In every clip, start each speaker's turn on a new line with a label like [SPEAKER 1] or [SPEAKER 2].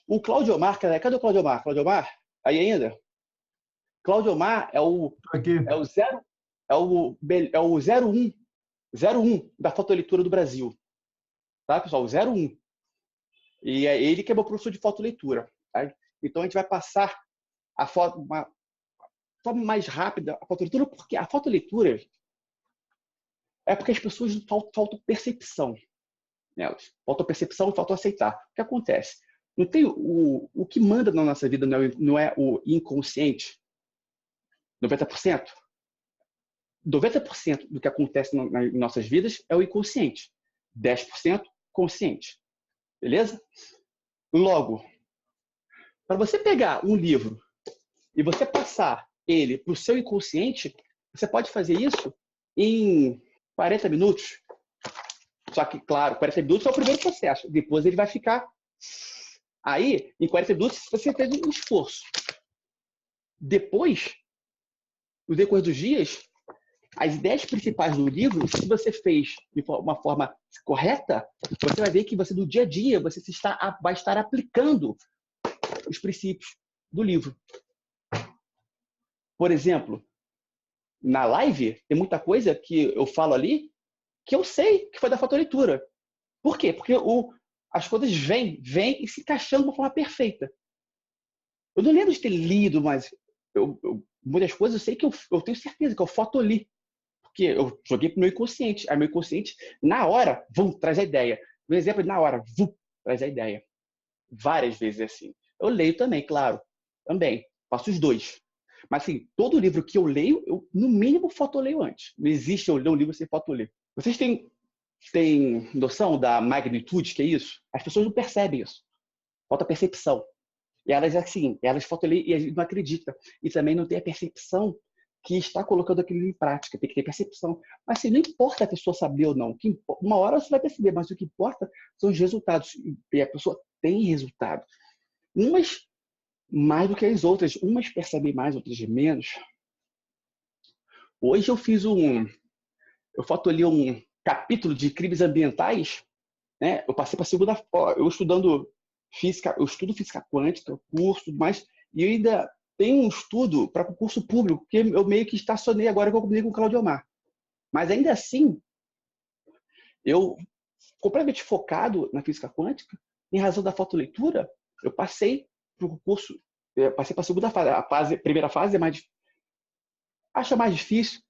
[SPEAKER 1] O Claudio Omar, cadê o Claudio Omar? Claudio Omar? Aí ainda? Claudio Omar
[SPEAKER 2] Aqui.
[SPEAKER 1] É o 01 da fotoleitura do Brasil. Tá, pessoal? O 01. E é ele que é meu professor de fotoleitura. Tá? Então, a gente vai passar a foto, uma forma mais rápida a fotoleitura, porque a fotoleitura é porque as pessoas faltam percepção nelas. Falta percepção e falta aceitar. O que acontece? Não tem o que manda na nossa vida não é o inconsciente? 90%? 90% do que acontece nas nossas vidas é o inconsciente. 10% consciente. Beleza? Logo, para você pegar um livro e você passar ele para o seu inconsciente, você pode fazer isso em 40 minutos. Só que, claro, 40 minutos é o primeiro processo. Depois ele vai ficar... Aí, em 40 minutos, você fez um esforço. Depois, no decorrer dos dias, as ideias principais do livro, se você fez de uma forma correta, você vai ver que você, no dia a dia, você vai estar aplicando os princípios do livro. Por exemplo, na live, tem muita coisa que eu falo ali que eu sei que foi da fotoleitura. Por quê? Porque as coisas vêm e se encaixando de uma forma perfeita. Eu não lembro de ter lido, mas muitas coisas eu sei que eu tenho certeza que eu fotoli. Porque eu joguei para o meu inconsciente. Aí meu inconsciente, na hora, traz a ideia. Um exemplo, na hora, traz a ideia. Várias vezes assim. Eu leio também, claro. Também. Faço os dois. Mas assim, todo livro que eu leio, eu no mínimo fotoleio antes. Não existe eu ler um livro sem fotoler. Vocês têm noção da magnitude que é isso? As pessoas não percebem isso. Falta percepção. E elas, assim, elas fotoleiam e a gente não acredita. E também não tem a percepção que está colocando aquilo em prática. Tem que ter percepção. Mas assim, não importa a pessoa saber ou não. Uma hora você vai perceber, mas o que importa são os resultados. E a pessoa tem resultado. Umas mais do que as outras. Umas percebem mais, outras menos. Hoje eu eu fotolei um capítulo de crimes ambientais, né? Eu passei para a segunda, eu estudo física quântica, curso, mas e eu ainda tenho um estudo para concurso público, que eu meio que estacionei agora que eu combinei com o Claudio Omar. Mas ainda assim, eu completamente focado na física quântica, em razão da fotoleitura, eu passei para o concurso, passei para a segunda fase. A primeira fase é acho mais difícil,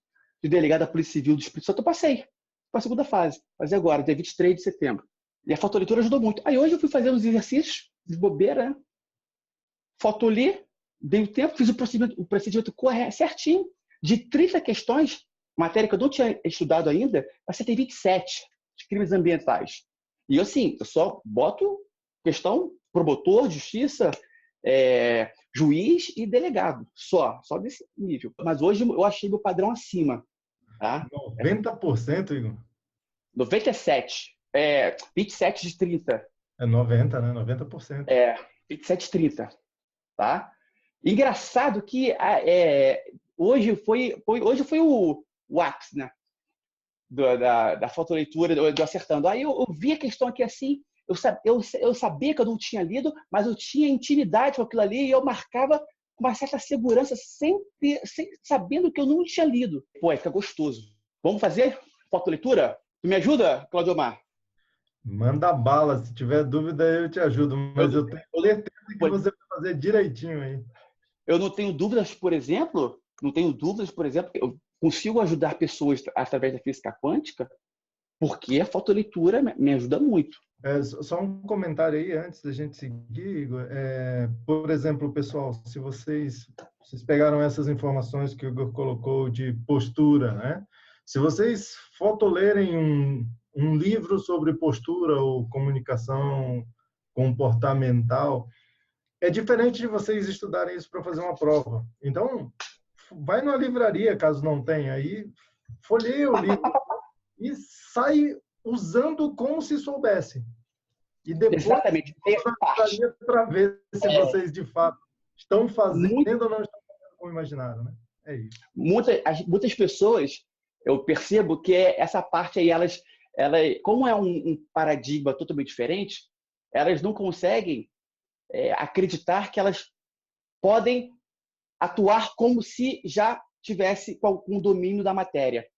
[SPEAKER 1] de delegado da Polícia Civil do Espírito Santo, eu passei para a segunda fase. Fazer agora, dia 23 de setembro. E a fotoleitura ajudou muito. Aí hoje eu fui fazer uns exercícios de bobeira, né? Fotolei, dei o tempo, fiz o procedimento correto, certinho. De 30 questões, matéria que eu não tinha estudado ainda, acertei 27 de crimes ambientais. E assim, eu só boto questão promotor, justiça, juiz e delegado. Só desse nível. Mas hoje eu achei meu padrão acima. Tá?
[SPEAKER 2] 90%, Igor?
[SPEAKER 1] 97. 27 de 30.
[SPEAKER 2] É 90, né? 90%.
[SPEAKER 1] 27 de 30. Tá? Engraçado que hoje foi o ápice, né? Da fotoleitura, do acertando. Aí eu vi a questão aqui assim, eu sabia que eu não tinha lido, mas eu tinha intimidade com aquilo ali e eu marcava com uma certa segurança, sabendo que eu não tinha lido. Pô, fica gostoso. Vamos fazer fotoleitura? Tu me ajuda, Claudio Omar?
[SPEAKER 2] Manda bala. Se tiver dúvida, eu te ajudo. Mas eu tenho certeza que você vai fazer direitinho aí.
[SPEAKER 1] Eu não tenho dúvidas, por exemplo, eu consigo ajudar pessoas através da física quântica, porque a fotoleitura me ajuda muito.
[SPEAKER 2] Só um comentário aí antes da gente seguir, Igor. Por exemplo, pessoal, se vocês pegaram essas informações que o Igor colocou de postura, né? Se vocês fotolerem um livro sobre postura ou comunicação comportamental, é diferente de vocês estudarem isso para fazer uma prova. Então, vai numa livraria, caso não tenha, aí folheia o livro e sai usando como se soubesse. E depois,
[SPEAKER 1] exatamente,
[SPEAKER 2] para ver se vocês, de fato, estão fazendo ou não estão fazendo como imaginaram, né? É isso.
[SPEAKER 1] Muitas pessoas, eu percebo que essa parte aí, elas como é um paradigma totalmente diferente, elas não conseguem acreditar que elas podem atuar como se já tivesse com domínio da matéria.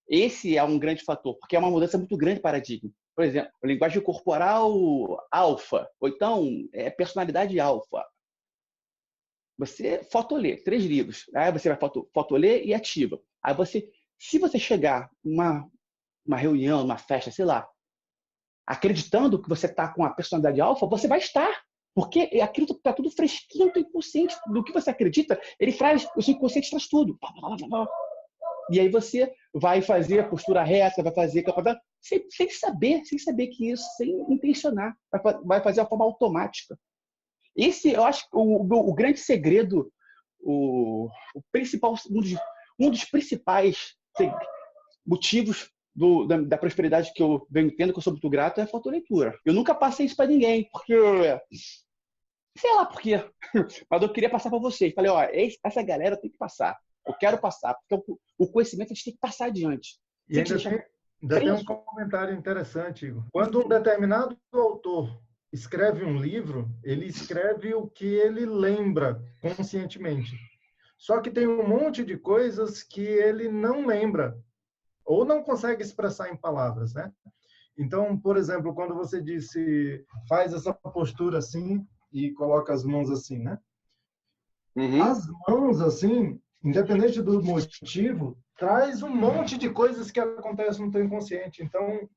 [SPEAKER 1] Esse é um grande fator, porque é uma mudança muito grande de paradigma. Por exemplo, linguagem corporal alfa, ou então personalidade alfa. Você fotolê, 3 livros. Aí você vai fotolê e ativa. Aí se você chegar numa reunião, numa festa, sei lá, acreditando que você está com a personalidade alfa, você vai estar. Porque aquilo está tudo fresquinho, do inconsciente. Do que você acredita, o seu inconsciente traz tudo. E aí você vai fazer a postura reta, vai fazer sem saber que isso, sem intencionar, vai fazer de forma automática. Esse, eu acho, o grande segredo, o principal, um dos principais motivos da prosperidade que eu venho tendo, que eu sou muito grato, é a fotoleitura. Eu nunca passei isso para ninguém, porque sei lá por quê, mas eu queria passar para vocês. Falei, ó, essa galera tem que passar. Eu quero passar, porque o conhecimento a gente tem que passar adiante.
[SPEAKER 2] E ainda tem um comentário interessante, Igor. Quando um determinado autor escreve um livro, ele escreve o que ele lembra conscientemente. Só que tem um monte de coisas que ele não lembra ou não consegue expressar em palavras, né? Então, por exemplo, quando você disse faz essa postura assim e coloca as mãos assim, né?
[SPEAKER 1] Uhum.
[SPEAKER 2] As mãos assim, independente do motivo, traz um monte de coisas que acontecem no teu inconsciente. Então,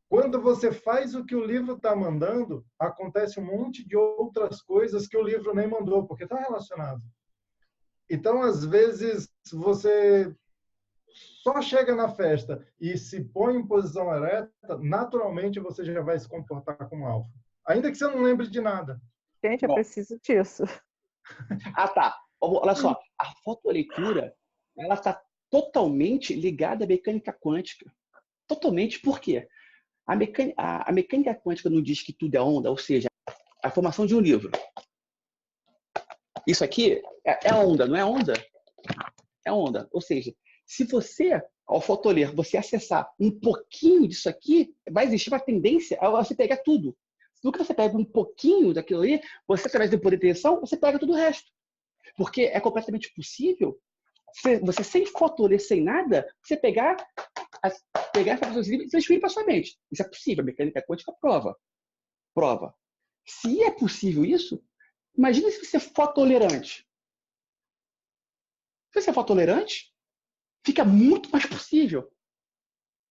[SPEAKER 2] quando você faz o que o livro está mandando, acontece um monte de outras coisas que o livro nem mandou, porque está relacionado. Então, às vezes, você só chega na festa e se põe em posição ereta, naturalmente você já vai se comportar como alfa. Ainda que você não lembre de nada.
[SPEAKER 3] Gente, eu preciso disso.
[SPEAKER 1] Ah, tá. Olha só, a fotoleitura, ela está totalmente ligada à mecânica quântica. Totalmente. Por quê? A mecânica quântica não diz que tudo é onda, ou seja, a formação de um livro. Isso aqui é onda, não é onda? É onda. Ou seja, se você, ao fotoler, você acessar um pouquinho disso aqui, vai existir uma tendência a você pegar tudo. No que você pega um pouquinho daquilo ali, você, através do poder de atenção, você pega tudo o resto. Porque é completamente possível você sem fotoler, sem nada, você pegar essa e transferir para sua mente. Isso é possível. A mecânica quântica prova. Se é possível isso, imagine se você é fotolerante. Se você é fotolerante, fica muito mais possível.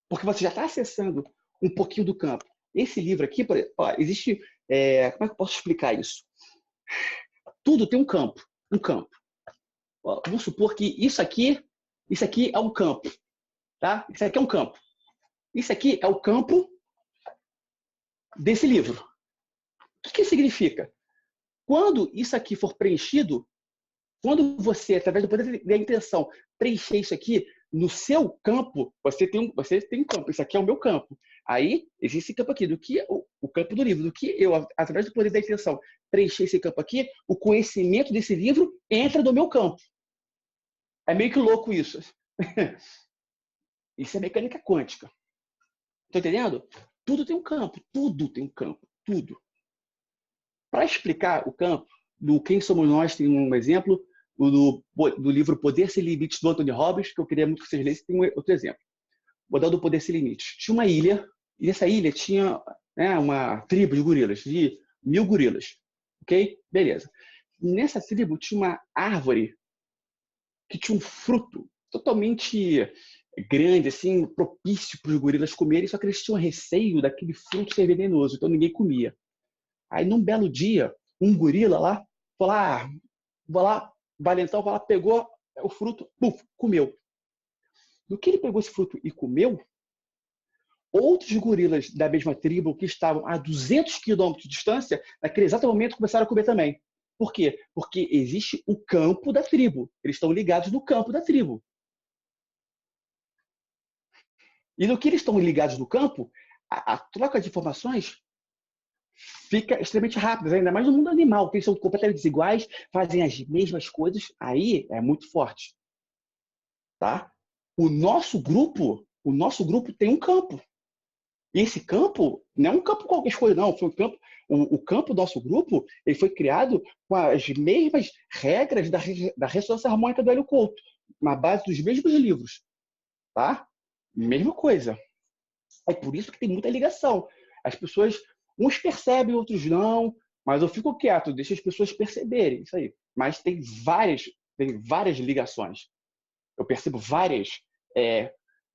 [SPEAKER 1] Porque você já está acessando um pouquinho do campo. Esse livro aqui, existe... como é que eu posso explicar isso? Tudo tem um campo. Vamos supor que isso aqui é um campo. Tá? Isso aqui é um campo. Isso aqui é o campo desse livro. O que significa? Quando isso aqui for preenchido, quando você, através do poder da intenção, preencher isso aqui no seu campo, você tem um campo. Isso aqui é o meu campo. Aí, existe esse campo aqui, do que o campo do livro, do que eu, através do poder da intenção, preencher esse campo aqui, o conhecimento desse livro entra no meu campo. É meio que louco isso. Isso é mecânica quântica. Tá entendendo? Tudo tem um campo. Tudo. Para explicar o campo, do Quem Somos Nós, tem um exemplo, do livro Poder Sem Limites, do Anthony Robbins, que eu queria muito que vocês lessem, tem outro exemplo. Vou dar do Poder Sem Limites. Tinha uma ilha, e nessa ilha tinha uma tribo de gorilas, de 1000 gorilas. Ok? Beleza. Nessa tribo tinha uma árvore que tinha um fruto totalmente grande, assim, propício para os gorilas comerem, só que eles tinham receio daquele fruto ser venenoso, então ninguém comia. Aí, num belo dia, um gorila lá falou: vou lá, valentão, vai lá, pegou o fruto, puf, comeu. No que ele pegou esse fruto e comeu, outros gorilas da mesma tribo que estavam a 200 quilômetros de distância, naquele exato momento começaram a comer também. Por quê? Porque existe o campo da tribo. Eles estão ligados no campo da tribo. E no que eles estão ligados no campo, a troca de informações fica extremamente rápida, ainda mais no mundo animal, que eles são completamente desiguais, fazem as mesmas coisas, aí é muito forte. Tá? O nosso grupo tem um campo. E esse campo não é um campo qualquer coisa, não. Foi um campo, o campo do nosso grupo ele foi criado com as mesmas regras da ressonância harmônica do Hélio Couto, na base dos mesmos livros. Tá? Mesma coisa. É por isso que tem muita ligação. As pessoas, uns percebem, outros não, mas eu fico quieto, deixo as pessoas perceberem isso aí. Mas tem várias ligações. Eu percebo várias,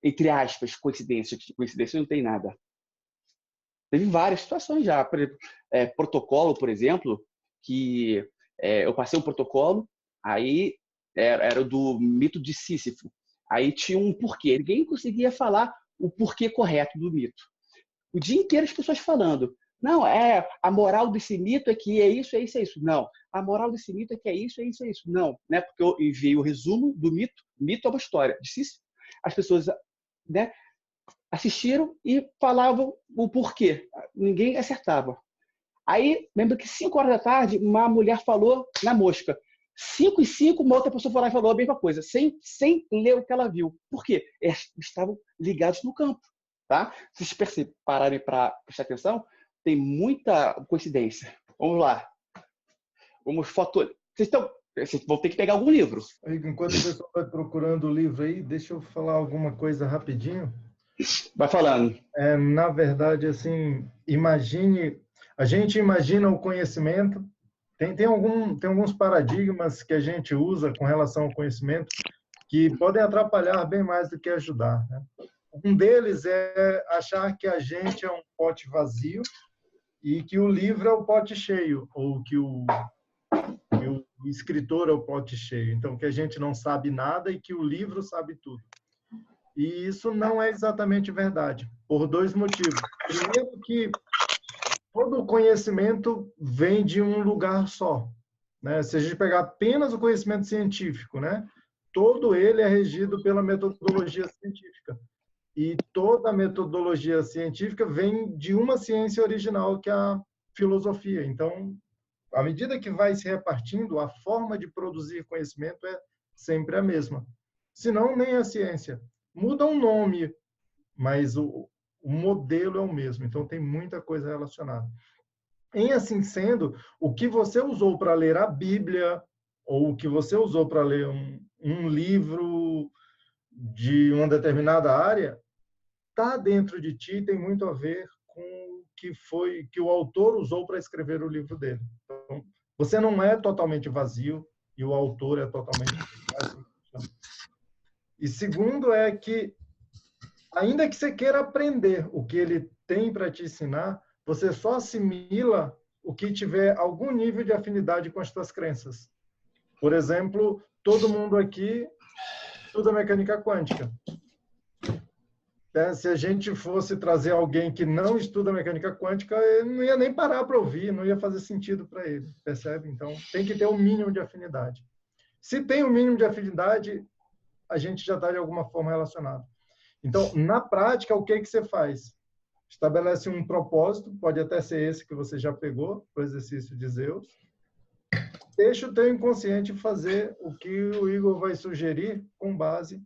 [SPEAKER 1] entre aspas, coincidências. Coincidência não tem nada. Teve várias situações já. Por exemplo, protocolo, por exemplo, que eu passei um protocolo, aí era do mito de Sísifo. Aí tinha um porquê. Ninguém conseguia falar o porquê correto do mito. O dia inteiro as pessoas falando. Não, a moral desse mito é que é isso, é isso, é isso. Não, a moral desse mito é que é isso, é isso, é isso. Não, né? Porque eu enviei o resumo do mito. Mito é uma história. De Sísifo. As pessoas, né, assistiram e falavam o porquê. Ninguém acertava. Aí, lembro que 5 horas da tarde, uma mulher falou na mosca. 5 e 5, uma outra pessoa foi lá e falou a mesma coisa, sem ler o que ela viu. Por quê? Eles estavam ligados no campo. Tá? Se vocês pararem para prestar atenção, tem muita coincidência. Vamos lá. Vamos vocês vão ter que pegar algum livro.
[SPEAKER 2] Enquanto o pessoal vai procurando o livro aí, deixa eu falar alguma coisa rapidinho.
[SPEAKER 1] Vai falando.
[SPEAKER 2] Na verdade, assim, a gente imagina o conhecimento. Tem alguns paradigmas que a gente usa com relação ao conhecimento que podem atrapalhar bem mais do que ajudar, né? Um deles é achar que a gente é um pote vazio e que o livro é o pote cheio, ou que o escritor é o pote cheio. Então, que a gente não sabe nada e que o livro sabe tudo. E isso não é exatamente verdade, por 2 motivos. Primeiro que todo o conhecimento vem de um lugar só, né? Se a gente pegar apenas o conhecimento científico, né? Todo ele é regido pela metodologia científica. E toda a metodologia científica vem de uma ciência original, que é a filosofia. Então, à medida que vai se repartindo, a forma de produzir conhecimento é sempre a mesma. Senão, nem a ciência. Muda um nome, mas o modelo é o mesmo. Então, tem muita coisa relacionada. Em assim sendo, o que você usou para ler a Bíblia, ou o que você usou para ler um livro de uma determinada área, está dentro de ti, tem muito a ver com o que o autor usou para escrever o livro dele. Então, você não é totalmente vazio e o autor é totalmente vazio. E segundo é que, ainda que você queira aprender o que ele tem para te ensinar, você só assimila o que tiver algum nível de afinidade com as suas crenças. Por exemplo, todo mundo aqui estuda mecânica quântica. Se a gente fosse trazer alguém que não estuda mecânica quântica, ele não ia nem parar para ouvir, não ia fazer sentido para ele, percebe? Então, tem que ter um mínimo de afinidade. Se tem um mínimo de afinidade, a gente já está de alguma forma relacionado. Então, na prática, o que você faz? Estabelece um propósito, pode até ser esse que você já pegou, o exercício de Zeus. Deixa o teu inconsciente fazer o que o Igor vai sugerir com base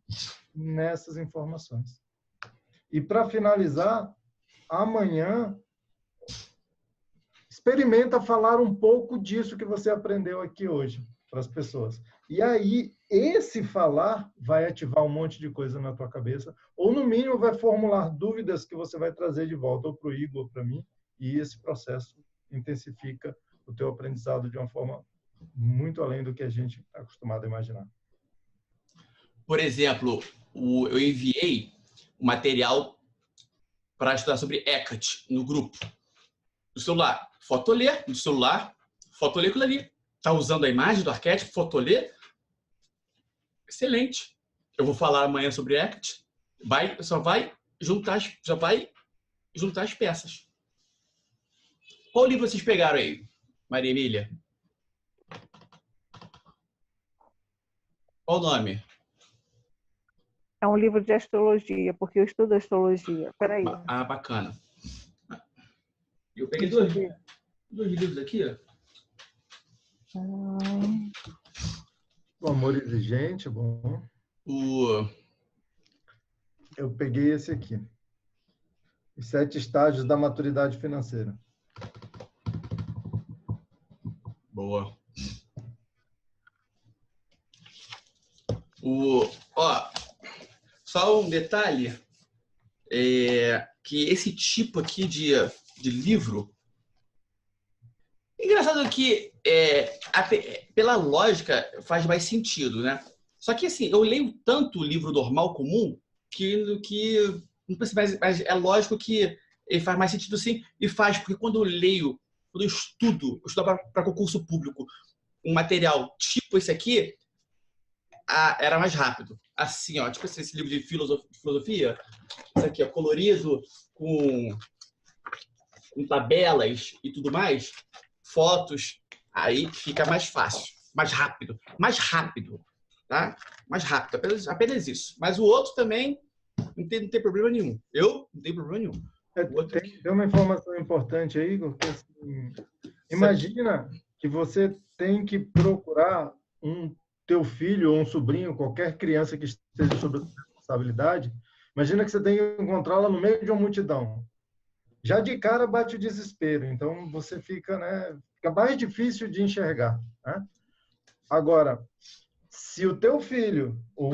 [SPEAKER 2] nessas informações. E para finalizar, amanhã, experimenta falar um pouco disso que você aprendeu aqui hoje para as pessoas. E aí, esse falar vai ativar um monte de coisa na tua cabeça, ou no mínimo vai formular dúvidas que você vai trazer de volta ou para o Igor ou para mim, e esse processo intensifica o teu aprendizado de uma forma muito além do que a gente está acostumado a imaginar.
[SPEAKER 4] Por exemplo, eu enviei o material para estudar sobre Hecate no grupo. No celular, fotolê no celular, fotolê aquilo ali. Está usando a imagem do arquétipo, fotolê. Excelente. Eu vou falar amanhã sobre Hecate. Já vai juntar as peças. Qual livro vocês pegaram aí, Maria Emília? Qual o nome?
[SPEAKER 3] É um livro de astrologia, porque eu estudo astrologia. Peraí.
[SPEAKER 4] Ah, bacana. Eu peguei dois livros aqui, ó.
[SPEAKER 2] O Amor Exigente, bom. Eu peguei esse aqui. Os 7 estágios da maturidade financeira.
[SPEAKER 4] Boa. Só um detalhe, que esse tipo aqui de livro, engraçado que pela lógica faz mais sentido, né? Só que assim, eu leio tanto o livro normal comum que não precisa, mas é lógico que ele faz mais sentido sim, e faz, porque quando eu estudo para concurso público, um material tipo esse aqui, era mais rápido. Assim, ó, tipo esse livro de filosofia, isso aqui, ó, colorido, com tabelas e tudo mais, fotos, aí fica mais fácil, mais rápido, tá? Mais rápido, apenas isso. Mas o outro também não tem problema nenhum. Eu não tenho problema nenhum.
[SPEAKER 2] Tem uma informação importante aí, Igor, que assim, imagina que você tem que procurar teu filho ou um sobrinho, qualquer criança que esteja sob responsabilidade, imagina que você tem que encontrá-la no meio de uma multidão. Já de cara bate o desespero, então você fica mais difícil de enxergar, né? Agora, se o teu filho ou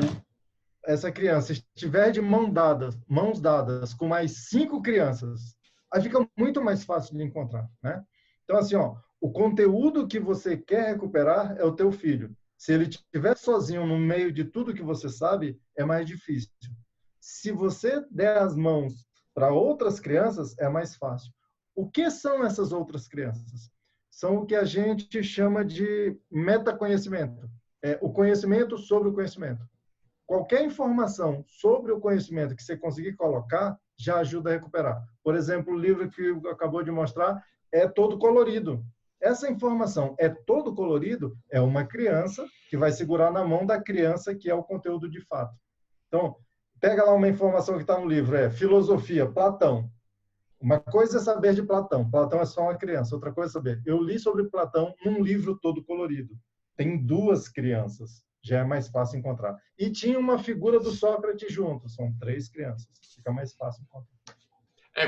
[SPEAKER 2] essa criança estiver de mãos dadas com mais 5 crianças, aí fica muito mais fácil de encontrar, né? Então, assim, ó, o conteúdo que você quer recuperar é o teu filho. Se ele estiver sozinho no meio de tudo que você sabe, é mais difícil. Se você der as mãos para outras crianças, é mais fácil. O que são essas outras crianças? São o que a gente chama de metaconhecimento. O conhecimento sobre o conhecimento. Qualquer informação sobre o conhecimento que você conseguir colocar, já ajuda a recuperar. Por exemplo, o livro que acabou de mostrar é todo colorido. Essa informação é todo colorido, é uma criança que vai segurar na mão da criança que é o conteúdo de fato. Então, pega lá uma informação que está no livro, filosofia, Platão. Uma coisa é saber de Platão. Platão é só uma criança. Outra coisa é saber. Eu li sobre Platão num livro todo colorido. Tem 2 crianças. Já é mais fácil encontrar. E tinha uma figura do Sócrates junto. São 3 crianças. Fica mais fácil encontrar.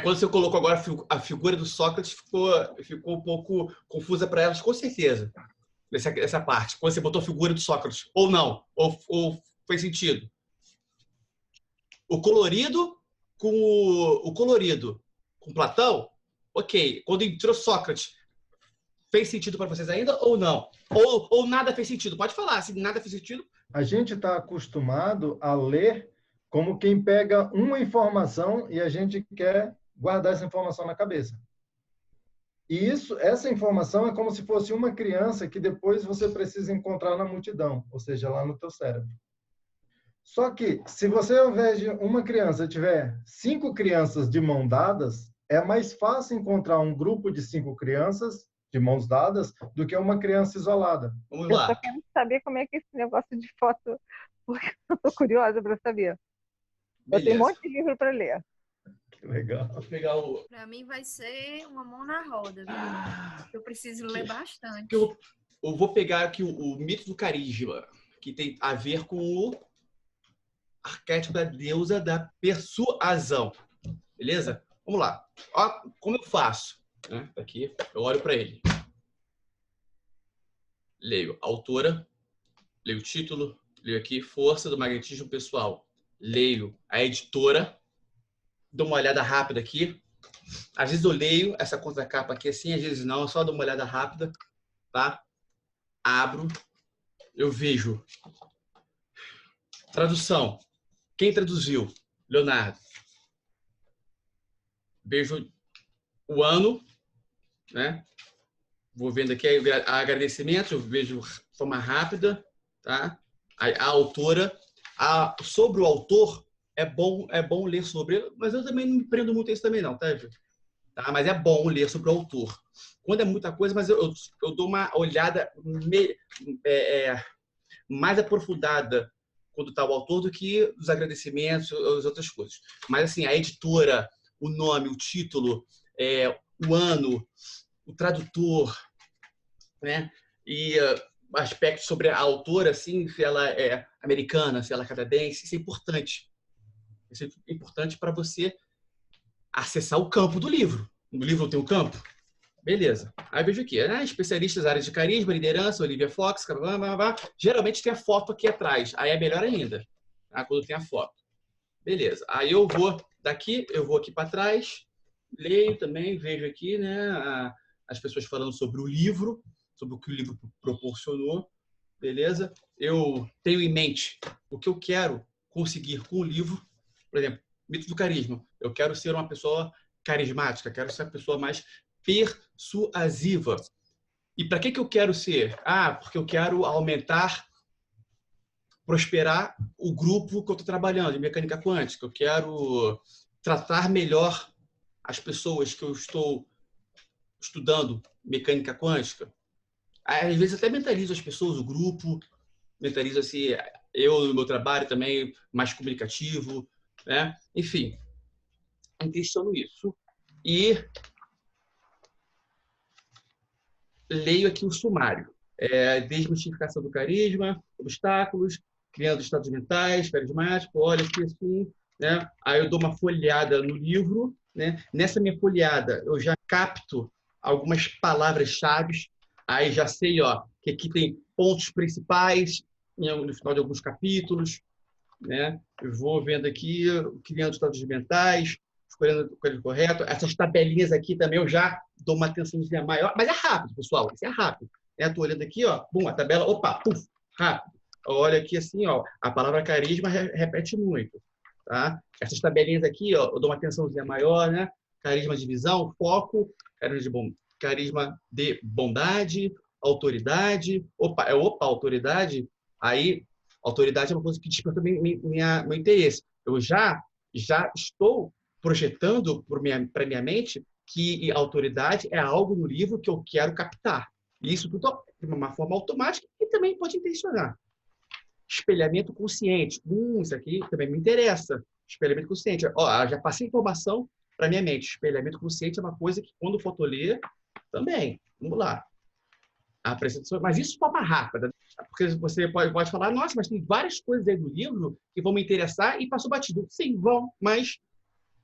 [SPEAKER 4] Quando você colocou agora a figura do Sócrates, ficou um pouco confusa para elas, com certeza. Essa parte. Quando você botou a figura do Sócrates. Ou não. Ou fez sentido. O colorido com Platão, ok. Quando entrou Sócrates, fez sentido para vocês ainda ou não? Ou nada fez sentido? Pode falar, se nada fez sentido.
[SPEAKER 2] A gente está acostumado a ler como quem pega uma informação e a gente quer guardar essa informação na cabeça. E essa informação é como se fosse uma criança que depois você precisa encontrar na multidão, ou seja, lá no teu cérebro. Só que, se você, ao invés de uma criança, tiver 5 crianças de mãos dadas, é mais fácil encontrar um grupo de 5 crianças de mãos dadas do que uma criança isolada.
[SPEAKER 4] Vamos lá.
[SPEAKER 3] Eu só quero saber como é que é esse negócio de foto, porque eu estou curiosa para saber. Eu tenho um monte de livro para ler.
[SPEAKER 2] Que legal.
[SPEAKER 4] Vou pegar o...
[SPEAKER 5] Para mim vai ser uma mão na roda, viu? Eu preciso ler bastante.
[SPEAKER 4] Eu vou pegar aqui o mito do carisma, que tem a ver com o arquétipo da deusa da persuasão. Beleza? Vamos lá. Ó, como eu faço? Né? Aqui, eu olho para ele. Leio a autora, leio o título, leio aqui Força do Magnetismo Pessoal. Leio a editora, dou uma olhada rápida aqui. Às vezes eu leio essa contracapa aqui assim, às vezes não, eu só dou uma olhada rápida, tá? Abro, eu vejo. Tradução. Quem traduziu? Leonardo. Vejo o ano, né? Vou vendo aqui agradecimento, eu vejo de forma rápida, tá? A autora, sobre o autor, é bom ler sobre, mas eu também não me prendo muito a isso também não, tá? Mas é bom ler sobre o autor. Quando é muita coisa, mas eu dou uma olhada mais aprofundada quando está o autor do que os agradecimentos, as outras coisas. Mas assim, a editora, o nome, o título, o ano, o tradutor, né? E aspectos sobre a autora, assim, se ela é americana, se ela é canadense, isso é importante. Isso é importante para você acessar o campo do livro. No livro tem um campo? Beleza. Aí vejo aqui, especialistas na área de carisma, liderança, Olivia Fox, blá, blá, blá. Geralmente tem a foto aqui atrás. Aí é melhor ainda, tá? Quando tem a foto. Beleza. Aí eu vou daqui, eu vou aqui para trás, leio também, vejo aqui, né, as pessoas falando sobre o livro, sobre o que o livro proporcionou. Beleza? Eu tenho em mente o que eu quero conseguir com o livro. Por exemplo, Mito do Carisma. Eu quero ser uma pessoa carismática, quero ser uma pessoa mais persuasiva. E para que eu quero ser? Porque eu quero aumentar, prosperar o grupo que eu estou trabalhando, de mecânica quântica. Eu quero tratar melhor as pessoas que eu estou estudando mecânica quântica. Às vezes até mentalizo as pessoas, o grupo, mentalizo assim, eu no meu trabalho também, mais comunicativo, né? Enfim, intenciono isso. E leio aqui o sumário. Desmistificação do carisma, obstáculos, criando estados mentais, carismático, olha aqui assim, né? Aí eu dou uma folheada no livro, né? Nessa minha folheada eu já capto algumas palavras-chave, aí já sei, ó, que aqui tem pontos principais no final de alguns capítulos, né? Eu vou vendo aqui, criando estados mentais, escolhendo o coisa correto. Essas tabelinhas aqui também eu já dou uma atençãozinha maior, mas é rápido, pessoal, isso é rápido. Estou olhando aqui, ó, bum, a tabela, opa, puf, rápido. Olha aqui assim, ó, a palavra carisma repete muito, tá? Essas tabelinhas aqui, ó, eu dou uma atençãozinha maior, né? Carisma de visão, foco, carisma de bondade, autoridade, autoridade, aí, autoridade é uma coisa que desperta meu interesse. Eu já estou projetando para minha mente que a autoridade é algo no livro que eu quero captar. E isso tudo de uma forma automática e também pode intencionar. Espelhamento consciente. Isso aqui também me interessa. Espelhamento consciente. Ó, já passei informação para minha mente. Espelhamento consciente é uma coisa que quando for ler também. Vamos lá. A apresentação, mas isso de forma rápida. Porque você pode falar, nossa, mas tem várias coisas aí do livro que vão me interessar e passou batido. Sim, vão, mas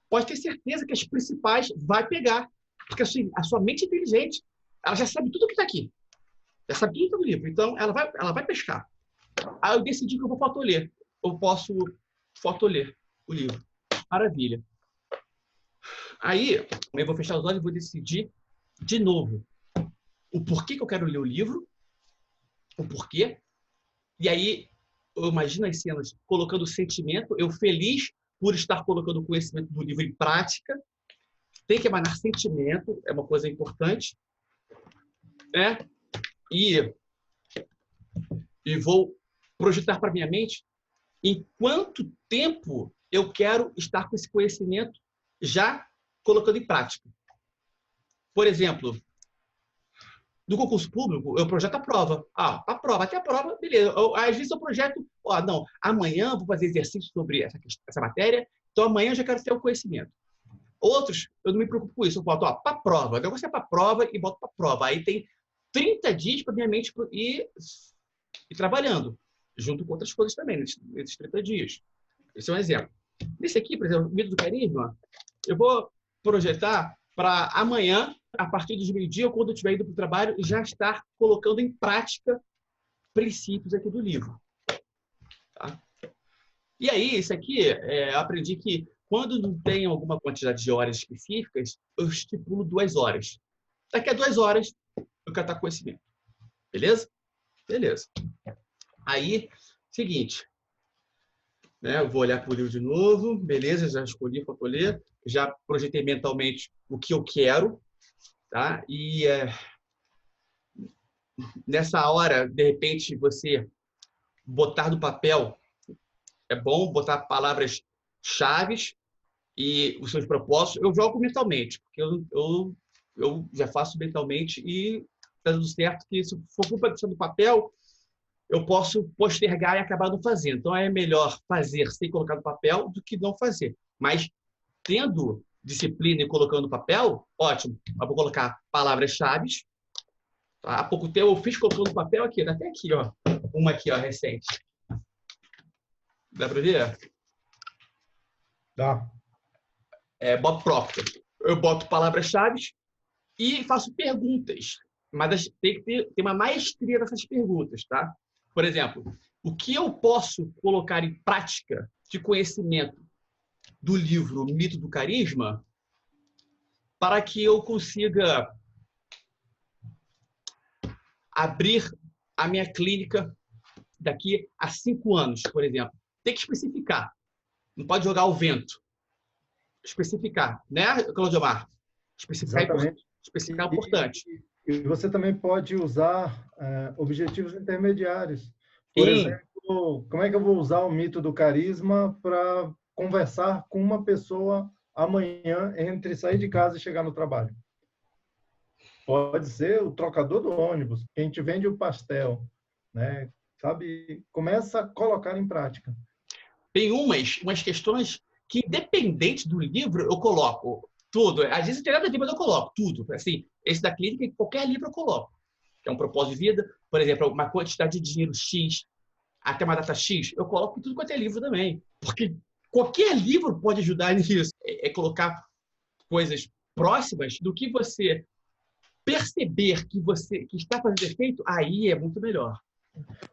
[SPEAKER 4] pode ter certeza que as principais vai pegar. Porque a sua mente é inteligente. Ela já sabe tudo que está aqui. Já sabe tudo do livro. Então, ela vai pescar. Aí eu decidi que eu vou fotoler. Eu posso fotoler o livro. Maravilha. Aí, eu vou fechar os olhos e vou decidir de novo o porquê que eu quero ler o livro, o porquê. E aí, eu imagino as cenas colocando sentimento, eu feliz por estar colocando o conhecimento do livro em prática. Tem que emanar sentimento, é uma coisa importante, né? E vou projetar para minha mente em quanto tempo eu quero estar com esse conhecimento já colocando em prática. Por exemplo, no concurso público, eu projeto a prova. A prova, até a prova, beleza. Às vezes eu projeto, não, amanhã eu vou fazer exercício sobre essa matéria, então amanhã eu já quero ter o conhecimento. Outros, eu não me preocupo com isso. Eu boto, para a prova. O negócio é para a prova e boto para a prova. Aí tem 30 dias para minha mente ir trabalhando, junto com outras coisas também, nesses 30 dias. Esse é um exemplo. Nesse aqui, por exemplo, Mito do Carisma, eu vou projetar para amanhã, a partir dos meio-dia, ou quando eu estiver indo para o trabalho, já estar colocando em prática princípios aqui do livro. Tá? E aí, isso aqui, eu aprendi que quando não tem alguma quantidade de horas específicas, eu estipulo 2 horas. Daqui a 2 horas, eu quero estar com conhecimento. Beleza? Beleza. Aí, seguinte, né, eu vou olhar para o livro de novo, beleza, já escolhi, fotoler, já projetei mentalmente o que eu quero, tá? E nessa hora, de repente, você botar no papel, é bom botar palavras-chave e os seus propósitos. Eu jogo mentalmente, porque eu já faço mentalmente e está dando certo que se for culpa do papel, eu posso postergar e acabar não fazendo. Então, é melhor fazer sem colocar no papel do que não fazer. Mas, tendo disciplina e colocando no papel, ótimo. Eu vou colocar palavras-chave. Tá? Há pouco tempo eu fiz colocando no papel aqui, até aqui, ó. Uma aqui, ó, recente. Dá para ver?
[SPEAKER 2] Dá.
[SPEAKER 4] Bob Proctor. Eu boto palavras-chave e faço perguntas, mas tem que ter uma maestria dessas perguntas, tá? Por exemplo, o que eu posso colocar em prática de conhecimento do livro Mito do Carisma para que eu consiga abrir a minha clínica daqui a 5 anos, por exemplo? Tem que especificar. Não pode jogar ao vento. Especificar, né, Claudiomar?
[SPEAKER 2] Exatamente.
[SPEAKER 4] Especificar é importante.
[SPEAKER 2] E você também pode usar objetivos intermediários. Por exemplo, como é que eu vou usar o mito do carisma para conversar com uma pessoa amanhã entre sair de casa e chegar no trabalho? Pode ser o trocador do ônibus, quem te vende o pastel, né? Sabe? Começa a colocar em prática.
[SPEAKER 4] Tem umas questões que, independente do livro, eu coloco tudo. Às vezes não tem nada a ver, mas eu coloco tudo. Assim, esse da clínica, qualquer livro eu coloco. É um propósito de vida, por exemplo, uma quantidade de dinheiro X, até uma data X, eu coloco tudo quanto é livro também. Porque qualquer livro pode ajudar nisso. É colocar coisas próximas do que você perceber que está fazendo efeito, aí é muito melhor.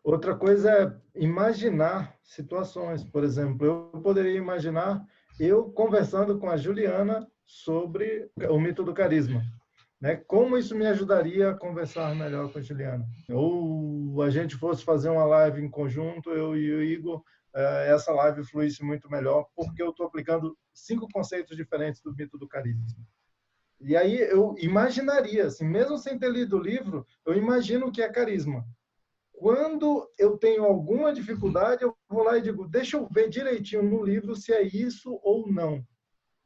[SPEAKER 2] Outra coisa é imaginar situações. Por exemplo, eu poderia imaginar eu conversando com a Juliana sobre o mito do carisma, né? Como isso me ajudaria a conversar melhor com a Juliana? Ou a gente fosse fazer uma live em conjunto, eu e o Igor, essa live fluísse muito melhor, porque eu estou aplicando 5 conceitos diferentes do mito do carisma. E aí eu imaginaria, assim, mesmo sem ter lido o livro, eu imagino o que é carisma. Quando eu tenho alguma dificuldade, eu vou lá e digo, deixa eu ver direitinho no livro se é isso ou não.